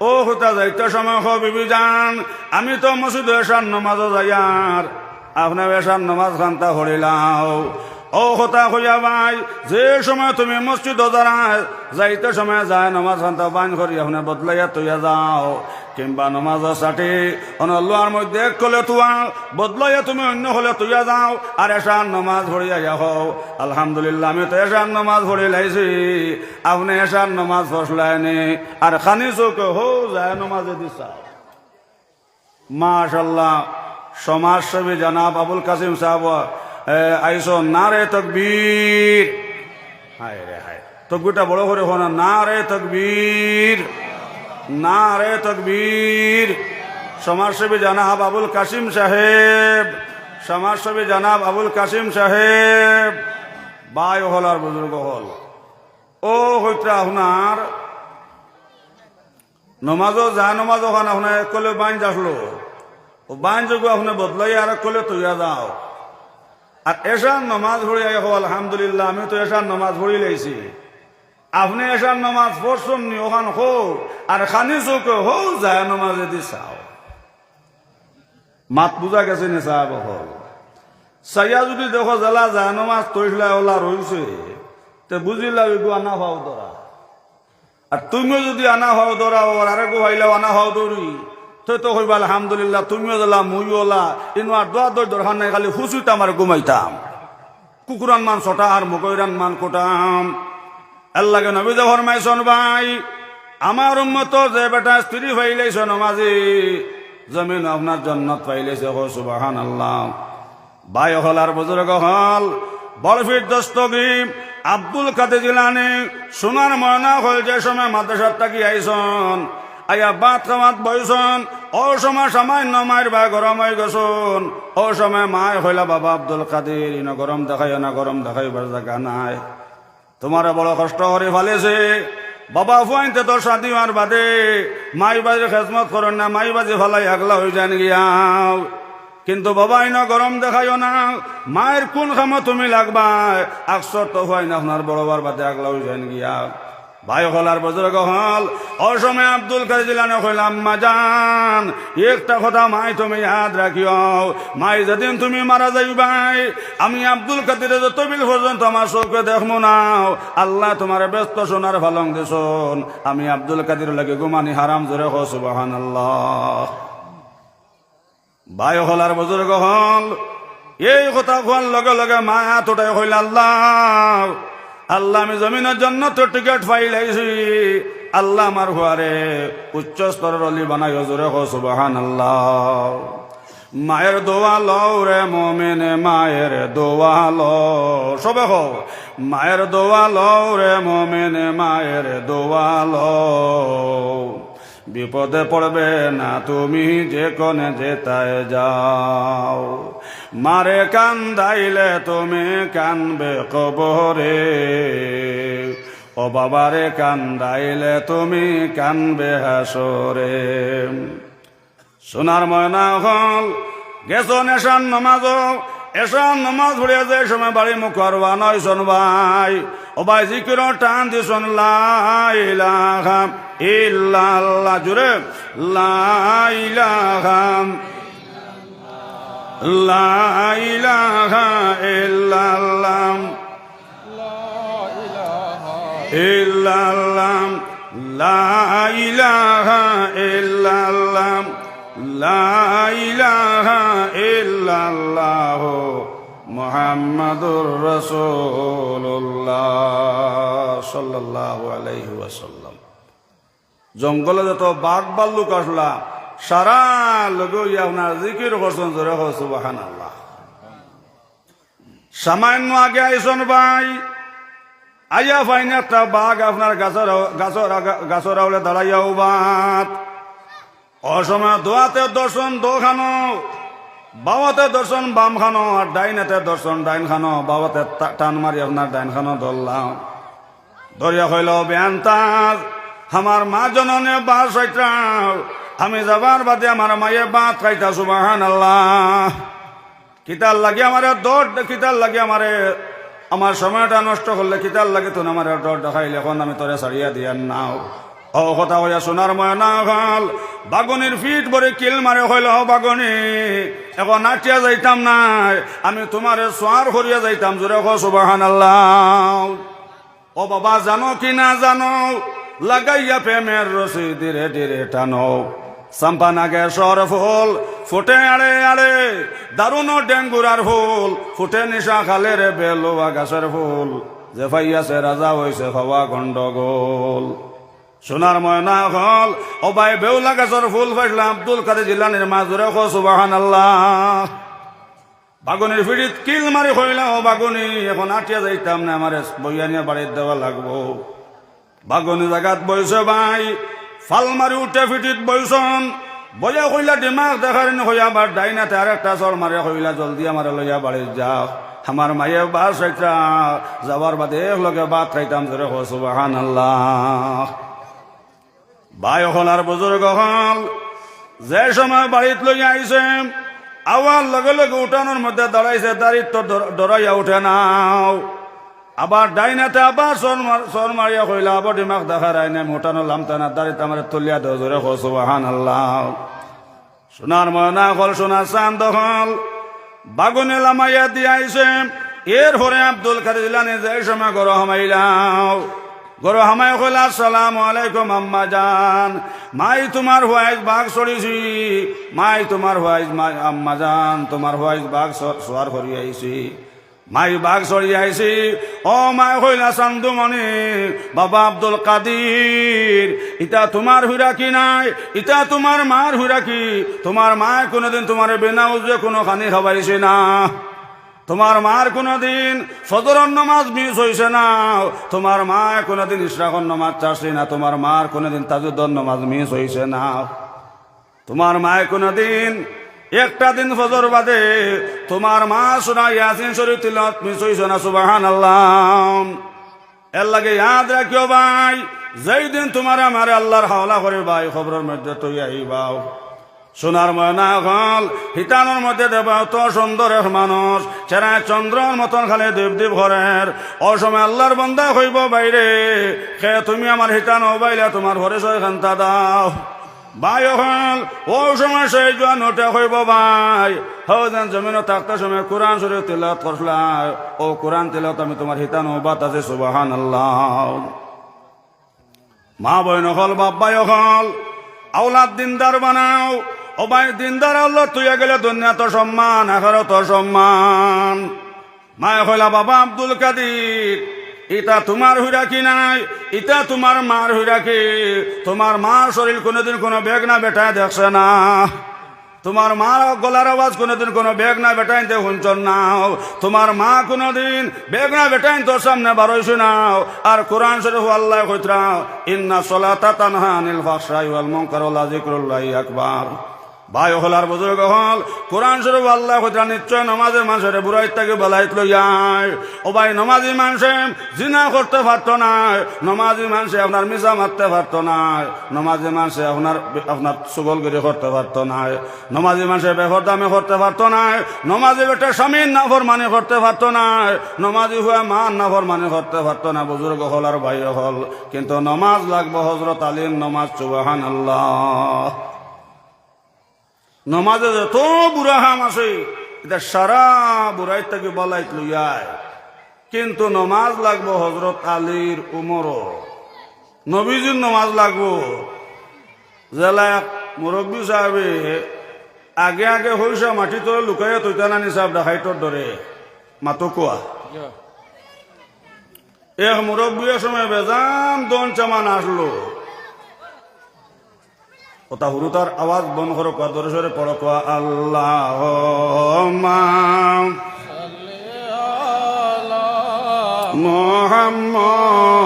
ও হতা যাইতে সময় হ বিবি যান আমি তো মসজিদ এসার নমাজও যাইয়ার, আপনার এসার নমাজ খান্তা হরিলাও। ও হতা হইয়া ভাই যে সময় তুমি মসজিদ দাঁড়ায় যাইতে সময় যায় নমাজ খান্তা বান করি আপনার বদলাইয়া তৈয়া যাও, কিংবা নমাজ সাথে অনলোয়ার মধ্যে এক কলে তুয়া বদলাইয়া তুমি অন্য হলে তুইয়া যাও, আর এসার নমাজ ভরিয়া হও আলহামদুলিল্লাহ আমি তো এসার নমাজ ভরি লাইছি, আপনি এসার নমাজ ফসলায়নি আর খানি চৌকে হো যায় নমাজে দিছা। মাশাল্লাহ সমাজসেবী জনাব আবুল কাসিম সাহেব আইসো নারে তকবীর, হায় রে হায় তকবীরটা বড় করে হো না রে তকবীর নারে তকবীর। সমাজসেবী জনাব আবুল কাসিম সাহেব, সমাজসেবী জনাব আবুল কাসিম সাহেব বাই হল আর বুজুর্গ হল। ও হইতে আপনার নমাজও যা নমাজ ওখানে আপনার এক কলে বাইন আসলো, ও বাইন যোগ আপনার বদলাই আর এক কলে তৈয়া যাও, আর এসার নমাজ ভরিয়া হো আলহামদুলিল্লাহ আমি তো এসার নমাজ ভরি লাইছি, আপনি এসার নমাজ পড়ছেন নি ওখান হো আর খানি চৌকে হো যায় নমাজে দি চাও। মাত বুঝা গেছে নি সাহেব হল সাইয়া যদি দেখো জেলা যায় নমাজ তৈলা ওলা রয়েছে তে বুঝিলা ওইগু আনা হও ধরা, আর তুমিও যদি আনা হও ধরা ওর আরেকু ভাইলাও আনা হও দৌড়ি তুই তো হইবা আলহামদুলিল্লাহ তুমিও জ্বলা মুইও ওলা ইনো আর দোয়া দই দরকার নাই, খালি হুসুইতাম আর ঘুমাইতাম, কুকুরান মান ছটা আর মকইরান মান কোটাম। আল্লাহকে নবী দে ফরমাইছেন ভাই আমার উম্মত যে বেটা স্ত্রী পাইলেছে নমাজি জমিন আপনার জান্নাত পাইলেছে। হো সুবহানাল্লাহ। ভাই হল আর বুজুর্গ হল বরফির দস্তগীর আব্দুল কাদের জিলানী সোনার ময়না হল যে সময় মাদ্রাসার থাকি আইসন আয়া বাত খামাত বইসন ও সময় সামান্য মায়ের বা গরম হয়ে গেছুন ও সময় মায় হইলা বাবা আব্দুল কাদের ইন গরম দেখাই না গরম দেখাইবার জায়গা নাই তোমার বড় কষ্ট করে ফেলেছে বাবা ফুয়াইতে তোর শাদি হওয়ার বাদে মাই বাজে খেজমত করেন না মাই বাজে ফালাই আগলা হয়ে যান গিয়াও কিন্তু বাবা ইন গরম দেখাইও না মায়ের কোন খামো তুমি লাগবা আকসর তো হয় না আপনার বড়বার বাদে আগলা হয়ে যান গিয়া ভাই হলার বুজুর্গ হল অসময় আব্দুল কাদের জিলানী কইলাম মা জান একটা কথা মাই তুমি ইয়াদ রাখিও মাই যেদিন তুমি মারা যাইবাই আমি আব্দুল কাদের যতবিল পর্যন্ত আমার চোখে দেখমু নাও আল্লাহ তোমার ব্যস্ত সোনার ফালং দিছুন আমি আব্দুল কাদের লাগে গুমানি হারাম জোরে কও সুবহানাল্লাহ ভাই হলার বুজুর্গ হল এই কথা কোয়ার লগে লগে মা হাত উঠাই কইল আল্লাহ আল্লাহ আমি জমিনের জন্য তো টিকিট ফাইলাইছি আল্লাহ আমার ঘরে উচ্চ স্তরের অলি বানাই জোরে কও সুবহানাল্লাহ মায়ের দোয়া লও রে মুমিন মায়ের দোয়া লও সবে কও মায়ের দোয়া লও রে মুমিন মায়ের দোয়া লও বিপদে পড়বে না তুমি যে কোনে যেতায় যাও মারে কান্দাইলে তুমি কানবে কবরে ও বাবারে কান্দাইলে তুমি কানবে হাসরে সোনার ময়না হল গেছো এসান নামাজ এসান নামাজ পড়িয়া যে সময় বাড়ি মুখ করবা নয় শোন ভাই ও ভাই জিকির টান দি শোন লা ইলাহা ইল্লাল্লাহ জুড়ে লা ইলাহা লা ইলাহা ইল্লাল্লাহ ইল্লাল্লাহ লা ইলাহা ইল্লাল্লাহ লা ইলাহা ইল্লাল্লাহ মুহাম্মাদুর রাসূলুল্লাহ সাল্লাল্লাহু আলাইহি ওয়াসাল্লাম জঙ্গলে যত বাঘ ভাল্লুক আসলা সারা লোক আপনার জিকির করছেন জোরে কও সুবহানাল্লাহ সামান্য আগে আইসন ভাই আইয়া ফাইন একটা বাঘ আপনার গাছর আউলে দাঁড়াইয়াও বাত অসময় দোয়াতে দর্শন দো খানো বাবাতে দর্শন বাম খানো আর ডাইনেতে দর্শন ডাইন খানো বাবাতে টান মারি আপনার ডাইন খানো ধরলাম ধরিয়া হইল বেআন্তাজ আমার মা জননে বাস হইতাম আমি যাবার বাদে আমার মায়ে বাত খাইতা সুবহানাল্লাহ কিতার লাগে আমারে দৌড় কিতার লাগে আমারে আমার সময়টা নষ্ট করলে কিতার লাগে তো আমার দৌড় দেখাইলে এখন আমি তোরে ছাড়িয়া দিয়ার নাও ও কথা হইয়া সোনার ময়না হল বাগনির ফিট ভরে কিল মারে হইল বাগনি এখন নাটিয়া যাইতাম নাই আমি তোমারে সোয়ার করিয়া যাইতাম জোরে কও সুবহানাল্লাহ ও বাবা জানো কি না জানো লাগাইয়া প্রেমের রশি ধীরে ধীরে টানো সাম্পানা গ্যাসর ফুল ফুটে আড়ে আড়ে দারুণ ডেঙ্গুরার ফুল ফুটে নিশা খালে রে বেলুয়া গাছের ফুল যে ফাইয়াছে রাজা হইছে হওয়া গন্ডগোল সোনার ময়না হল ও ভাই বেউলা গাছের ফুল ফাইলাম আব্দুল কাদের জিলানীর মাজুরে কও সুবহানাল্লাহ বাগুনির ফিরিত কিল মারি হইলাম ও বাগুনি এখন আটিয়া যাইতাম না আমার বইয়া নিয়ে বাড়ির দেওয়া লাগবো বাগুনি জাগাত বইছে ভাই ফাল মারি উঠে ফিটিত বইছন বইয়া কইলা দিমাগ দেখার হইয়া আবার ডাইনাতে আর একটা চল মারে কইলা জলদি আমার লইয়া বাড়ি যাও আমার মায়ে বাস হইতা যাবার বাদে লগে ভাত খাইতাম জোরে কও সুবহানাল্লাহ ভাই হল আর বুজুর্গ হল যে সময় বাড়িত লইয়া আইছে আওয়ার লগে লগে উঠানোর মধ্যে দাঁড়াইছে দাঁড়িয়ে তো ডরাইয়া উঠে নাও আবার ডাইনাতে আবার সর মারিয়া কইলা আবার দিমাগ দেখার আইনে উঠানো লামতা না দাঁড়িয়ে আমার তুলিয়া দেও জোরে কও সুবহানাল্লাহ সোনার ময়না হল সোনার চাঁদ হল বাগুনে লামাইয়া দিয়ে আইছে এর পরে আব্দুল কাদের জিলানী যে সময় গরু হামাইলাও গরু হামাই কইলা আসসালামু আলাইকুম আম্মা জান মাই তোমার হুয়াইজ বাঘ চড়িছি মাই তোমার হুয়াইজ আম্মা জান তোমার হুয়াইজ বাঘ সোয়ার করি আইছি মাই বাঘ চড়ি আইছি ও মাই কইলা চান্দুমণি বাবা আব্দুল কাদির ইটা তোমার হুইরা কি নাই ইটা তোমার মার হুইরা কি তোমার মায় কোনোদিন তোমার বিনা উজে কোনো খানি খাবাইছে না তোমার মার কোনদিন ফজরের নামাজ মিস হইছে না, তোমার মা কোনদিন ইশরাকের নামাজ চাচ্ছে না, তোমার মার কোনদিন তাহাজ্জুদের নামাজ মিস হইছে না, তোমার মা কোনদিন একটা দিন ফজর বাদে তোমার মা সূরা ইয়াসিন শরীফ তিলাওয়াত মিস হইছে না। সুবহানাল্লাহ। এর লাগে ইয়াদ রাখিও ভাই, যেই দিন তোমার আমার আল্লাহর হাওলা করে ভাই খবরের মধ্যে তুই আইবাও, সোনার ময়না হল হিতানোর মধ্যে দেবা তো সুন্দর এক মানুষ, চেরা চন্দ্রর মতন খালে দেব দেব ঘরের অসময় আল্লাহর বন্দা হইব বাইরে, খে তুমি আমার হিতানো বাইলে তোমার ঘরে সয় খান্তা দাও ভাই হল ও সময় সেই জোয়া নোটে হইব ভাই হন জমিন থাকতে সময় কোরআন শরীফ তিলাওয়াত করলাম, ও কোরআন তিলাওয়াত আমি তোমার হিতানো বাত আছে। সুবহানাল্লাহ। মা বইন হল বাপ ভাই হল আওলাদ দিনদার বানাও, ও ভাই দিনদার আল্লাহ তুই গেলে দুনিয়া তো সম্মান, এখানে তো সম্মান। মায় হইলা বাবা আব্দুল কাদির, ইটা তোমার হই রাখি নাই, ইটা তোমার মার হই রাখি। তোমার মার শরীর কোনোদিন কোনো বেগ না বেটায় দেখছে না, তোমার মার গলার আওয়াজ কোনোদিন কোনো বেগ না বেটাইতে শুনছন নাও, তোমার মা কোনোদিন বেগ না বেটাইন তোর সামনে বারোইছো নাও। আর কোরআন শরীফ আল্লাহ কইত্রাও ইন্না সলাতা তানহা আনিল ফাহশাই ওয়াল মুনকার ওয়া যিকরুল্লাহি আকবার। ভাই হলার বুজুর্গ হল কোরআন শরীফ আল্লাহ কইত্রা নিশ্চয় নমাজে মানুষের বুড়াই থেকে বলাইত লইয়াই। ও ভাই নমাজি মানুষে জিনা করতে পারত না, নমাজি মানুষে আপনার মিশা মারতে পারত না, নমাজি মানুষে আপনার সুগলগিরি করতে পারত না, নমাজি মানুষে বেফরদামে করতে পারত না, নমাজি বেটা স্বামীর নাফরমানি করতে পারত না, নমাজি হুয়া মান নাফরমানি করতে পারত না বুজুর্গ হল আর ভাই হল। কিন্তু নমাজ লাগবো হযরত আলীর নমাজ। সুবহানাল্লাহ। নমাজে যত বুড়া হাম আছে এটা সারা বুড়াই থেকে বলাইত লইয়ায়, কিন্তু নমাজ লাগবো হযরত আলীর উমর, নবীজির নমাজ লাগবো। জেলা মুরব্বী সাহেবে আগে আগে হইসা মাটি তোর লুকাইয়া তৈতা নানি সাহেব দেখাইতর ধরে মাতো কোয়া এক মুরব্বীর সময় বেজান দন চামান আসলো, ওটা হুরুতার আওয়াজ বন করো কোয়া ধরে সরে পড়ো কোয়া আল্লাহ মোহাম্মদ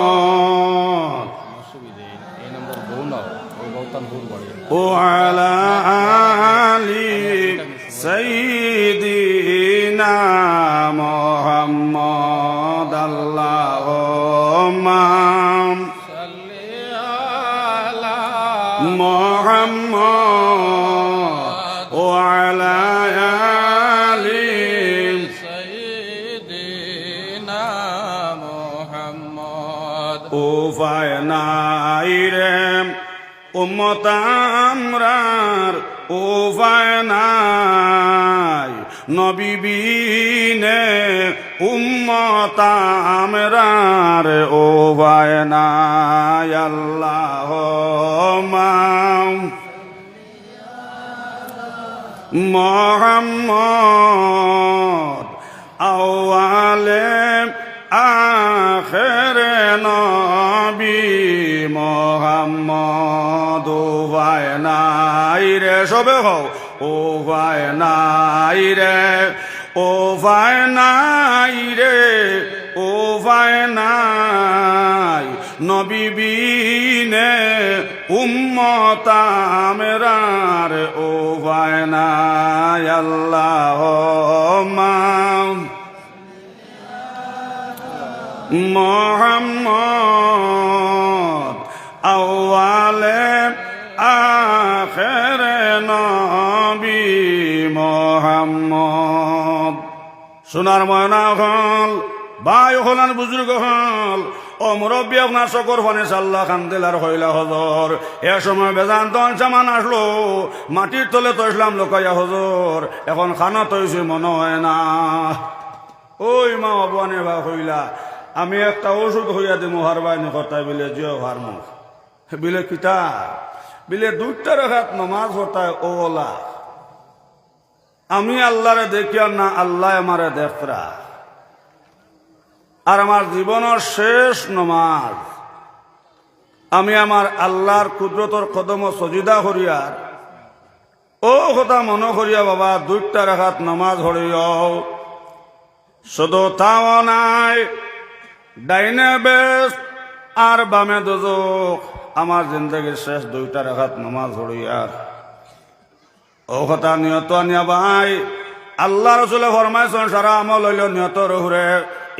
ও আলা আলি সাইয়্যিদিনা মোহাম্মদ আল্লাহুম্মা মোহাম্মদ ও আলা আলি সাইয়্যিদিনা মোহাম্মদ। উপায় নাই রে উম্মত আমরার, উপায় নাই নবী বিনে উম্মত আমরার, উপায় নাই আল্লাহুম্মা মোহাম্মদ আউয়ালে আখিরে নবী মোহাম্মদ। উপায় নাই রে সবে হও, উপায় নাই রে, উপায় নাই রে, উপায় নাই নবী বিনে উম্মত আমরার, উপায় নাই আল্লাহুম্মা মোহাম্মদ আউয়ালে আখিরে নবী মোহাম্মদ। সোনার ময়না হল ভাই হলান বুজুর্গ হল ও মুরব্বী আপনার চকর ফানে সাল্লা খান্দিলার হইলা হজর। এ সময় বেজান তন সামান আসলো, মাটির তলে তো ইসলাম লোকাইয়া হজর, এখন খানা তৈছে মনে হয় না। ওই মা আবানে বা হইলা আমি একটা ওষুধ হইয়া দিমু হারবাইনি কর্তায় বিলে জিও হারমু বিলে কিতা বিলে দুইটা রেখাত নমাজ হতায় ওলা। আমি আল্লাহরে দেখি আর না আল্লাহ আমারে দেখরা, আর আমার জীবনের শেষ নমাজ আমি আমার আল্লাহর কুদরতর কদম সজিদা করিয়ার ও কথা মনে করিয়া বাবা দুইটা রেখাত নমাজ হরিয়াও। শুধু তাও নাই, ডাইনে বেশ আর বামে দুজক। আমার জিন্দগির শেষ 2টা রাকাত নামাজ হইয়ার ও কথা নিয়ত আনিয়া ভাই। আল্লাহ রসুলে ফরমাইছেন সারা আমল হইল নিয়তর হুরে।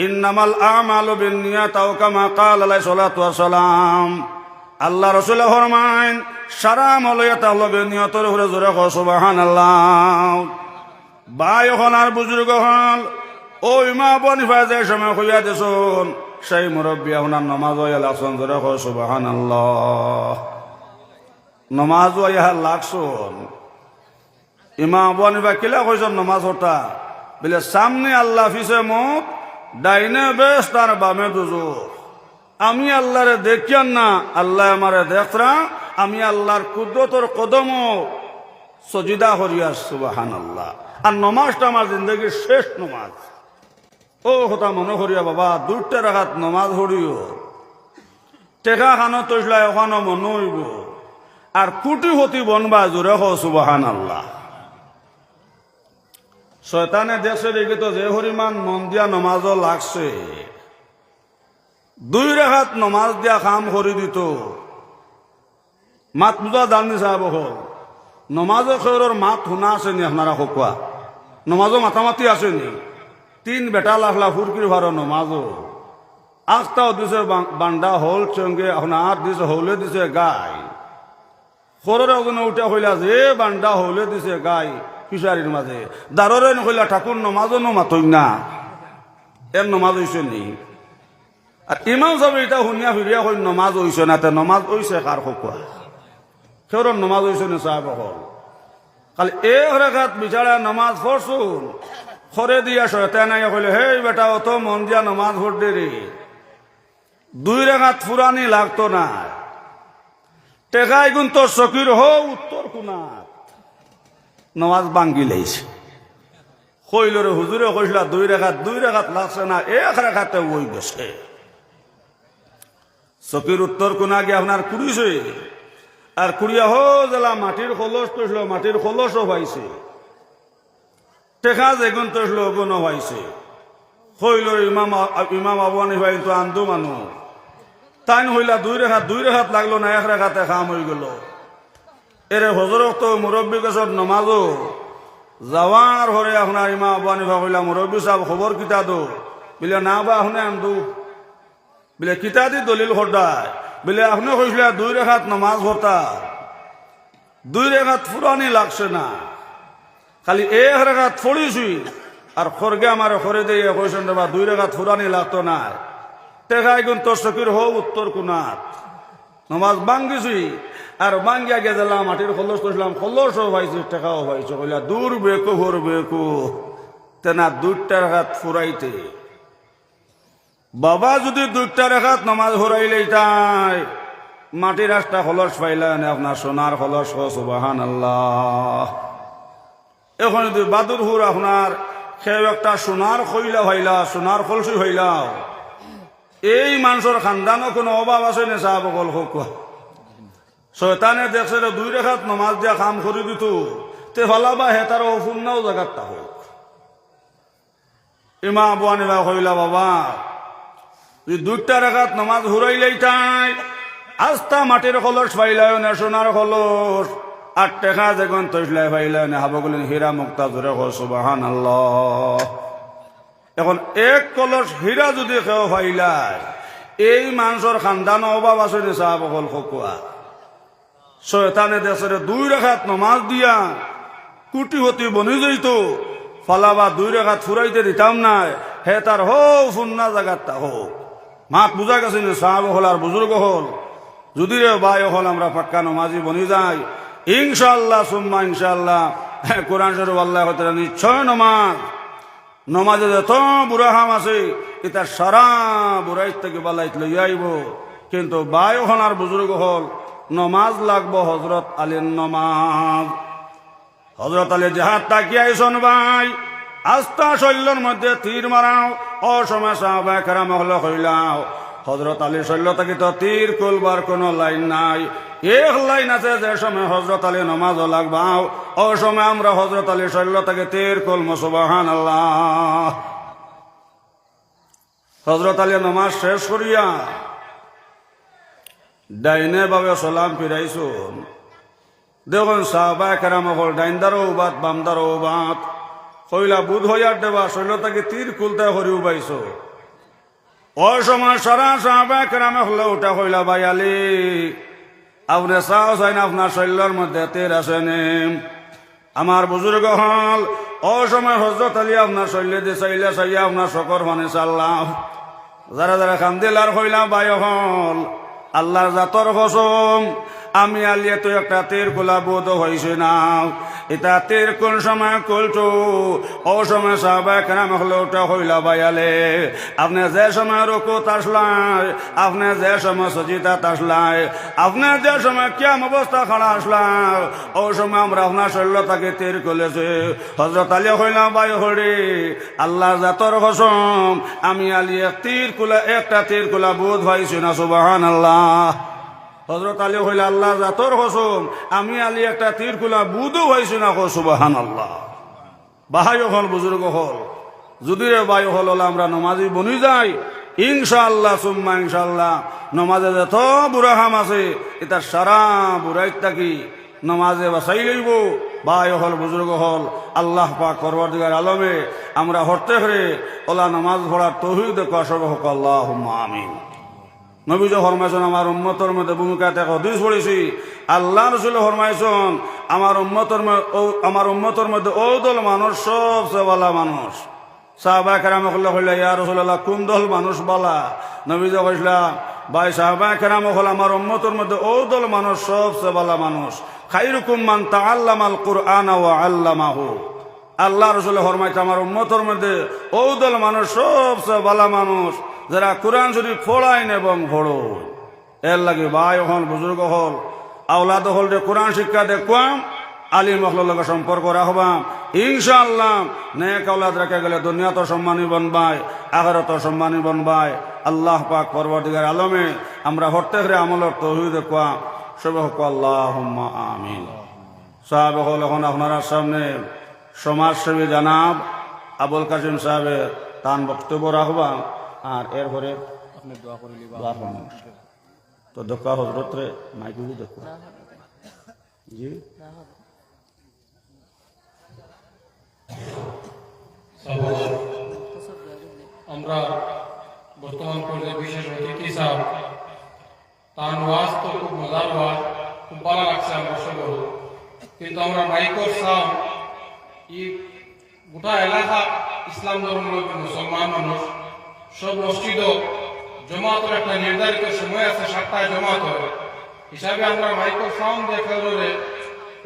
ইন্নামাল আমালু বিন্নিয়াত আও কামা ক্বালা আলাইহিস সালাতু ওয়াস সালাম। আল্লাহ রসুলে ফরমাইন সারা আমল হইয়া তাহলে বিন্নিয়াতর হুরে। জোরে কও সুবহানাল্লাহ। ভাই হল আর বুজুর্গ হল ওই মা বনিফা যে সময় হইয়া দিছুন সেই মুরব্বী আপনার নমাজ হইয়া লাগছুন। জোরে কও সুবহানাল্লাহ। নমাজ হইয়া লাগছুন। ইমাম আবু হানিফা কিলা কইছেন নমাজ ওটা বলে সামনে আল্লাহ ফিসে মুখ, ডাইনে বেশ তার বামে দুজক। আমি আল্লাহরে দেখিয়ান না, আল্লাহ আমারে দেখরা। আমি আল্লাহর কুদরতর কদম সজিদা করিয়া সুবহানাল্লাহ। আর নমাজটা আমার জিন্দগির শেষ নমাজ। ও কথা মনে করিয়া বাবা 2টা রাকাত নমাজ হরিও টেকা খানো তৈসলা ওখানো মনে হইব। আর কুটি হতি বনবা। জোরে কও সুবহানাল্লাহ। শয়তানে দেখছে দেখি তো যে হরিমান মন দিয়া নমাজও লাগছে, 2 রাকাত নমাজ দিয়া কাম করে দিত। মাত বুঝা জানি সাহেব হল নমাজও খেয়র মাত শুনা আছে নি আপনারা কোৱা? নমাজও মাথামাতি আছে নি? 3 বেটা লাখলা ফুরকির ভারো নমাজও আখটাও দিছে বান্ডা হল চঙ্গে আপনার দিছে হলে দিছে গাই। সররে ওখানে উঠে হইলা যে বান্ডা হলে দিছে গাই ফিসারির মাঝে দাররে নকইলা ঠাকুর নমাজও মাতই না। এর নমাজ হইছে নি? আর ইমাম সাহেব এটা শুনিয়া ফিরিয়া কই নমাজ হইছে না। তে নমাজ হইছে কার কোৱা? কেউর নমাজ হইছে না সাহেব হল? খালি 1 রাকাত বিচারা নমাজ পড়ছুন খরে দিয়া শয়তান আইয়া কইলে হে বেটা অত মন দিয়া নমাজ পড়তে রে। 2 রাকাত ফুরানি লাগতো না। টেকাই গুণ তোর চকির হো উত্তর কোনাত নমাজ বাঙ্গি লাইছে। কইল রে হুজুরে কইলা 2 রাকাত লাগছে না, 1 রাকাতে ওই গেছে। চকির উত্তর কোনা গিয়ে আপনার কুড়িছে। আর কুড়িয়া হো জেলা মাটির খলস তৈল, মাটির খলসও পাইছে। টেকা যেগুন তৈল ওগুনও পাইছে। কইল ইমাম আবু হানিফা তো আন্দু মানুষ তাই হইলা 2 রাকাত লাগলো না, 1 রাকাতে কাম হয়ে গেল। এরে হজরত তো মুরব্বী কেশর নমাজও যাওয়ার হরে আপনার ইমাম আবু হানিফা কইলা মুরব্বী সাহেব খবর কিতা দো? বলে না বা শুনে আনদু। বলে কিতা দি দলিল হরদায়? বলে আপনি কইসলা 2 রাকাত নমাজ হতা, 2 রাকাত ফুরানি লাগছে না, খালি 1 রাকাত পড়িছি। আর খরগে আমার খরে দিয়ে কইছেন রে বা 2 রাকাত ফুরানি লাগতো না। টেকাই গুণ তোর চকির হো উত্তর কোনাত নমাজ বাঙ্গিছি। আর বাঙ্গিয়া গেছিলাম মাটির খলস তৈলাম, খলসও পাইছি, টেকাও পাইছো। কইলা দূর বেকু হর বেকু তেনা 2টা রাকাত ফুরাইতে। বাবা যদি 2টা রাকাত নমাজ হরাইলেই তাই মাটির রাস্তা খলস পাইলেন আপনার সোনার খলস। সুবহানাল্লাহ। এখন যদি বাদুর হুর আপনার সেও একটা সোনার খইলা ভাইলা, সোনার খলসি হইলা, এই মানুষের খানদানও কোনো অভাব আছে না সাহেব বল হোক? শয়তানে দেখছে 2 রাকাত নমাজ দিয়া কাম করে দিত তে ভালাবা হে তার অপূর্ণও জায়গাটা হোক। ইমাম আবু হানিফা কইলা বাবা 2টা রাকাত নমাজ হুরাইলেই তাই আস্তা মাটির খলস পাইলায় না সোনার খলস। আর টেকা যেগুন তৈলাই পাইলায় না হাবগুলেন হীরা মুক্তা। জোরে কও সুবহানাল্লাহ। এখন 1 কলস হীরা যদি কেউ পাইলায় এই মানুষের খানদান অভাব আছে নি সাহেব হল কোৱা? শয়তানে দেশের 2 রাকাত নমাজ দিয়া কুটি হতি বনি যাইত ফালাবা 2 রাকাত ফুরাইতে দিতাম না। হে তার হো ফুন্না জায়গাটা হোক। মাত বুঝা গেছে না সাহেব হল আর বুজুর্গ হল? যদি রে ভাই হল আমরা পাক্কা নমাজি বনি যাই ইনশাআল্লাহ সুম্মা ইনশাআল্লাহ কোরআন শরীফ আল্লাহ তাআলা নিশ্চয় নমাজে যত বুড়া হাম আছে এটা সারা বুড়াই থেকে বালাইত লই আইব। কিন্তু ভাই হল আর বুজুর্গ হল নমাজ লাগবো হজরত আলীর নমাজ। হজরত আলী জাহাদ তাকিয়াইছন ভাই আস্থা শৈল্যর মধ্যে তীর মারাও। অসময় সাহাবায়ে কেরাম হল কইলাও হজরত আলী শৈল্য থেকে তো তীর কুলবার কোন লাইন নাই। 1 লাইন আছে যে সময় হজরত আলী নমাজও লাগবাও ও সময় আমরা হজরত আলী শৈল্য থেকে তীর কুলম। সুবহানাল্লাহ। হজরত আলী নমাজ শেষ করিয়া ডাইনে ভাবে সালাম ফিরাইছুন। দেখুন সাহাবা কেরাম হল ডাইনদারও বাত বামদারও বাত কইলা বুধ হইয়ার দেবা শৈল তাকে তীর খুলতে হরিও পাইছ। ওই সময় সারা সাহাবা কেরামে হলে উঠা হইলা ভাই আলী আপনি চাও চাই না আপনার শৈল্যর মধ্যে তীর আসেনি। আমার বুজুর্গ হল ও সময় হজরত আলী আপনার শৈল্য দিয়ে চাইলে চাইয়া আপনার শকর মানে চাল্লাম। যারা যারা কান্দিল আর হইলাম ভাই হল আল্লাহর জাতর কসম আমি আলিয়ে তো একটা তীর কোলা বোধ হয়েছে না। এটা তীর কোন সময় কলছো ও সময় সাহাবা কেরাম হলে ওটা হইলা বাইয়ালে আপনি যে সময় রুকুত আসলাই, আপনি যে সময় সজিদাত আসলাই, আপনি যে সময় কিয়াম অবস্থা খাড়া আসলাই, ও সময় আমরা আপনার শৈল্যতাকে তীর কলেছে। হজরত আলী হইলাম বাই হরি আল্লাহর জাতর কসম আমি আলিয়ে একটা তীর কোলা বোধ হয়েছি না। সুবহানাল্লাহ। হজরত আলী হইলে আল্লাহ জাতর কসম আমি আলী একটা তীর খুলা বুধও হয়েছি না। সুবহানাল্লাহ। বাহাই হল বুজুর্গ হল যদি রে বাই হল আমরা নমাজি বনি যাই ইনশাআল্লাহ সুম্মা ইনশাআল্লাহ নমাজে যত বুড়া হাম আছে এটা সারা বুড়াই থাকি নমাজে বাসাই লইব। বাই হল বুজুর্গ হল আল্লাহ পাক পরওয়ারদিগার আলমে আমরা হরতে হরে ওলা নমাজ পড়ার তৌফিক দেখো সব হোক আল্লাহুম্মা আমিন। নবীজ ফরমাইছেন আমার উম্মতের মধ্যে ভূমিকাতে হদিস পড়েছি আল্লাহ রসুল ফরমাইছেন আমার উম্মতের মধ্যে ও দল মানুষ সবচেয়ে বালা মানুষ। সাহাবা কেরাম হইলা ইয়া রাসূলুল্লাহ কোন দল মানুষ বালা? নবীজ কইলা ভাই সাহাবা কেরাম হল আমার উম্মতের মধ্যে ও দল মানুষ সবচেয়ে বালা মানুষ। খাইরুকুম মান তাআল্লামাল কুরআনা ওয়া আল্লামাহু। আল্লাহ রসুল ফরমাইছে আমার উম্মতের মধ্যে ও দল মানুষ সবচেয়ে বালা মানুষ যারা কোরআন শরীফ পড়াইন এবং পড়ো। এর লাগে ভাই হল বুজুর্গ হল আওলাদ হল যে কোরআন শিক্ষা দেখবাম আলিম হলের সম্পর্ক রাখবাম ইনশাআল্লাহ নেক আওলাদ রেখে গেলে দুনিয়া তো সম্মানী বনবাই আখিরাত সম্মানী বনবাই। আল্লাহ পাক পরওয়ারদিগার আলমে আমরা হরতে হরে আমলের তৌফিক দেখবাম সব হোক আল্লাহুম্মা আমিন। সাহাবে হল এখন আপনার সামনে সমাজসেবী জানাব আবুল কাসিম সাহেবের তান বক্তব্য রাখবাম আর এরপরে আপনি দোয়া করে তো দেখা হজরত রে মাইকুলি দেখো জি আমরা বর্তমান পর্যায়ে বিশেষ অতিথি সাহেব তার ওয়াজ তো খুব মজার ওয়াজ, খুব ভালো লাগছে আমরা সব। কিন্তু আমরা মাইকর সাহেব এই গোটা এলাকা ইসলাম ধর্মাবলম্বী মুসলমান মানুষ সব মসজিদ জমাতের একটা নির্ধারিত সময় আছে 7টায় জমাত হয় হিসাবে আমরা মাইক্রো সাউন্ড দেখে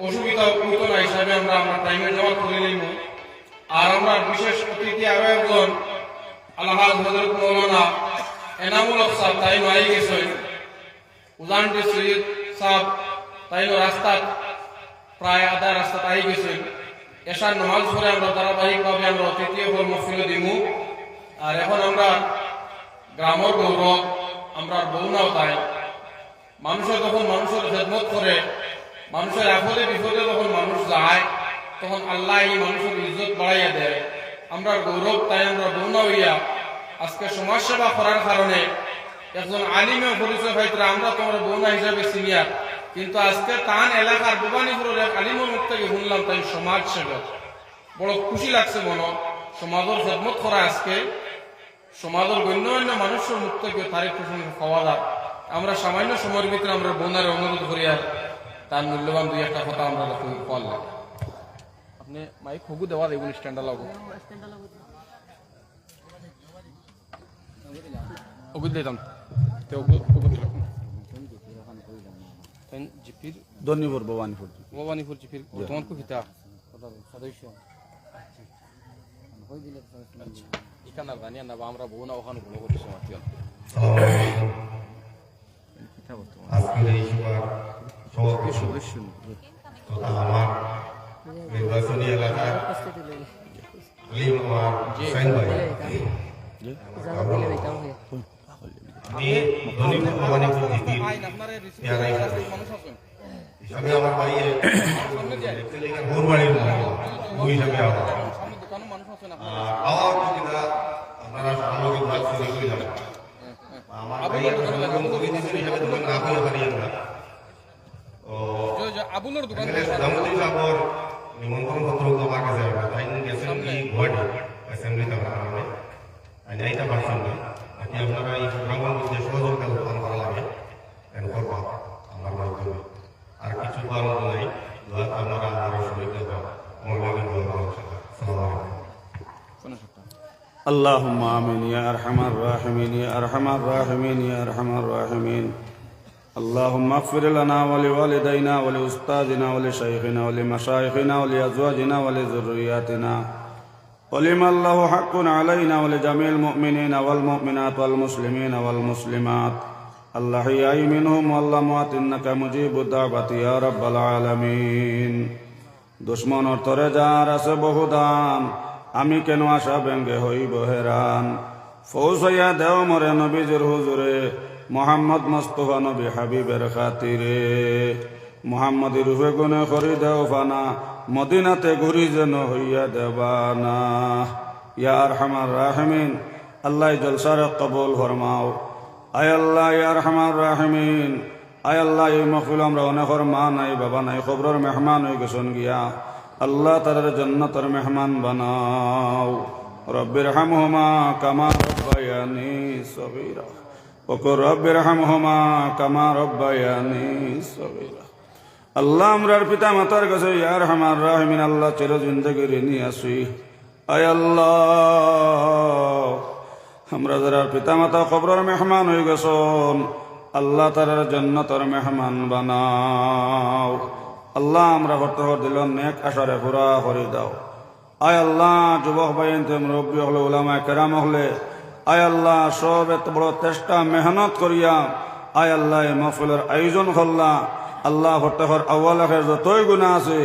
অসুবিধা হইতো না হিসাবে আমরা টাইমে জমা করে নিব। আর আমরা বিশেষ অতিথি আরো একজন আলহাজ হযরত মাওলানা এনামুল হক সাহেব তাই মাই গেছেন উজানটি সৈয়দ সাহেব তাই রাস্তা প্রায় আধা রাস্তা তাই গেছেন। এশার নামাজ পড়ে আমরা ধারাবাহিকভাবে আমরা অতিথি মহফিল দিব। আর এখন আমরা গ্রামের গৌরব আমরা বউনাও তাই মানুষের যখন মানুষের খেদমত করে মানুষের আপদে বিপদে যখন মানুষ যায় তখন আল্লাহ এই মানুষের ইজ্জত বাড়াইয়া দেয়। আমরা গৌরব তাই আমরা বউনা হইয়া আজকে সমাজসেবা করার কারণে একজন আলিমের পরিচয় পাইতরা আমরা তোমার বউনা হিসাবে সিনিয়র, কিন্তু আজকে তান এলাকার ভবানীপুরের এক আলিমের মুখ থেকে শুনলাম তাই সমাজ সেবক। বড় খুশি লাগছে মনে সমাজের খেদমত করা আজকে সমাজের গণ্য মানুষের মুখ থেকে তারিখ প্রসঙ্গে পাওয়া যায়। আমরা সামান্য সময়ের ভিতরে আমরা বোনার অনুরোধ করি আর তার মূল্যবান দুই একটা কথা আমরা পাওয়ার লাগে। আপনি মাইক হগু দেওয়া দেবেন স্ট্যান্ডার লাগু ওগুলো দিতাম জিপির ধন্যবাদ ভবানীপুর জিপির বর্তমান কো কিতা সদস্য ইকানার জানিয়া না আমরা বউ না ওখানে ভুল করছি মাতিয়া আজকের এই সদস্য তথা আমার নির্বাচনী এলাকার আলিম আমার হুসাইন ভাই আমি দৈনিক ভবানীপুর জিপির হিসাবে আমার ভাইয়ের বোরবাড়ির বই হিসাবে আপনারা সামগ্রিক এখানে প্রধানমন্ত্রী সাহেবর নিমন্ত্রণ পত্র জমা গেছে তাই গেছেন কি গুয়াহাটি অ্যাসেম্বলি থাকার কারণে আমি আইটা পারছেন না আপনি আপনারা এই প্রোগ্রামের মধ্যে সহযোগিতা উত্থান করা লাগে এন করবা আমার মাধ্যমে আর কিছু করার নাই দোয়া আপনারা আমার সহযোগিতা দেওয়া আমার লাগে দোয়া করা আসসালামু আলাইকুম اللهم آمين يا أرحم الراحمين يا أرحم الراحمين يا أرحم الراحمين اللهم اغفر لنا ولوالدينا ولأستاذنا ولشيخنا ولمشايخنا ولأزواجنا ولذرياتنا ولمن له حق علينا ولجميع المؤمنين والمؤمنات والمسلمين والمسلمات الأحياء منهم والأموات إنك مجيب الدعوة يا رب العالمين দুশ্মন অর্থরে যার আছে বহুদান আমি কেন আশা ব্যঙ্গে হইব হেরান ফৌজ হইয়া দেও মরে নবীজির হুজুরে মোহাম্মদ মুস্তাফা নবী হাবিবের খাতিরে মোহাম্মদ রূপে গুনে করি দেও ফানা মদিনাতে ঘুরি যেন হইয়া দেবানা ইয়া আরহামার রাহিমিন আল্লাহ জলসারে কবুল ফরমাও আয় আল্লাহ ইয়া আরহামার রাহিমিন আয় আল্লাহ এই মহফিল আমরা অনেকের মা নাই বাবা নাই খবরের মেহমান হয়ে গেছেন গিয়া আল্লাহ তাদের জান্নাতের মেহমান বানাও রব্বির হামহুমা কামা রব্বায়ানি সগীরা ওয়া রব্বির হামহুমা কামা রব্বায়ানি সগীরা আল্লাহ আমরার পিতা মাতার কাছে ইয়া আরহামার রাহিমিন আল্লাহ চির জিন্দেগি ঋণী আছি আয় আল্লাহ আমরা যারা পিতা মাতা খবরের মেহমান হয়ে গেছেন আল্লাহ তার জান্নাতের মেহমান বানাও আল্লাহ আমরা করতে দিল নেক আশারে পুরা করে দাও আয় আল্লাহ যুবক ভাইতে মুরব্বী হলে উলামা কেরাম হলে আয় আল্লাহ সব এত বড় চেষ্টা মেহনত করিয়া আয় আল্লাহ এই মাহফিলের আয়োজন করলা আল্লাহ হরতহর আউ্বাল আখের যতই গুনাহ আছে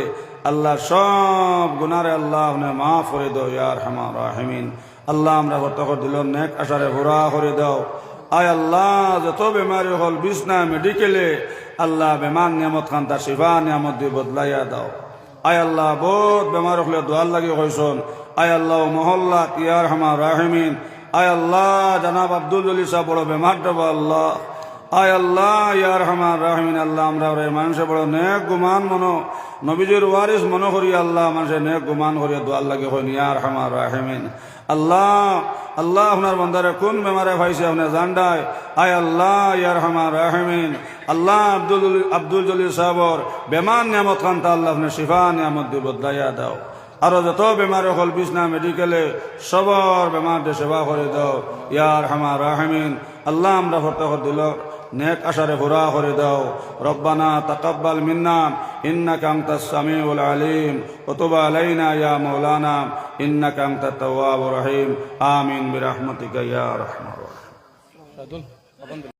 আল্লাহ সব গুনারে আল্লাহ মাফ করে দাও ইয়া আরহামার রাহিমিন আল্লাহ আমরা হরতহর দিল নেক আশারে পুরা করে দাও আয় আল্লাহ যত বেমারি হল বিছনা মেডিকেলে আল্লাহ বেমান নিয়ামত খান তার শিফা নিয়ামত দিয়ে বদলাইয়া দাও আয় আল্লাহ বহুত বেমার হলে দোয়ার লাগি হয়েছন আয় আল্লাহ মহল্লা ইয়া আরহামার রাহিমিন আয় আল্লাহ জনাব আব্দুল জলিল সাহেব বড় বেমার দেবো আল্লাহ আয় আল্লাহ ইয়া আরহামার রাহিমিন আল্লাহ আমরা মানুষে বড় নেক গুমান মনো নবীজির ওয়ারিস মনো করি আল্লাহ মানুষের নেক গুমান করিয়া দোয়ার লাগে হইন ইয়া আরহামার রাহিমিন আল্লাহ আল্লাহ আপনার বন্দারে কোন বেমারে ভাইছে আপনার জান্ডায় আয় আল্লাহ ইয়া আরহামার রাহিমিন আল্লাহ আব্দুল জলিল সাহেবর বেমান নিয়ামত খানতা আল্লাহ আপনার শিফা নিয়ামত দিয়ে বদলাইয়া দাও আরো যত বেমারে হল বিছনা মেডিকেলে সবর বেমার দিয়ে সেবা করে দাও ইয়া আরহামার রাহিমিন আল্লাহ আমরা হরতে দিল নেক আশারে পুরা করে দাও রব্বানা তাকাব্বাল মিন্না ইন্নাকা আনতাস সামিউল আলিম ওয়া তুব আলাইনা ইয়া মাওলানা ইন্নাকা আনতাত তাওয়াবুর রহিম আমিন বিরহমাতিকা ইয়া আরহামার রাহিম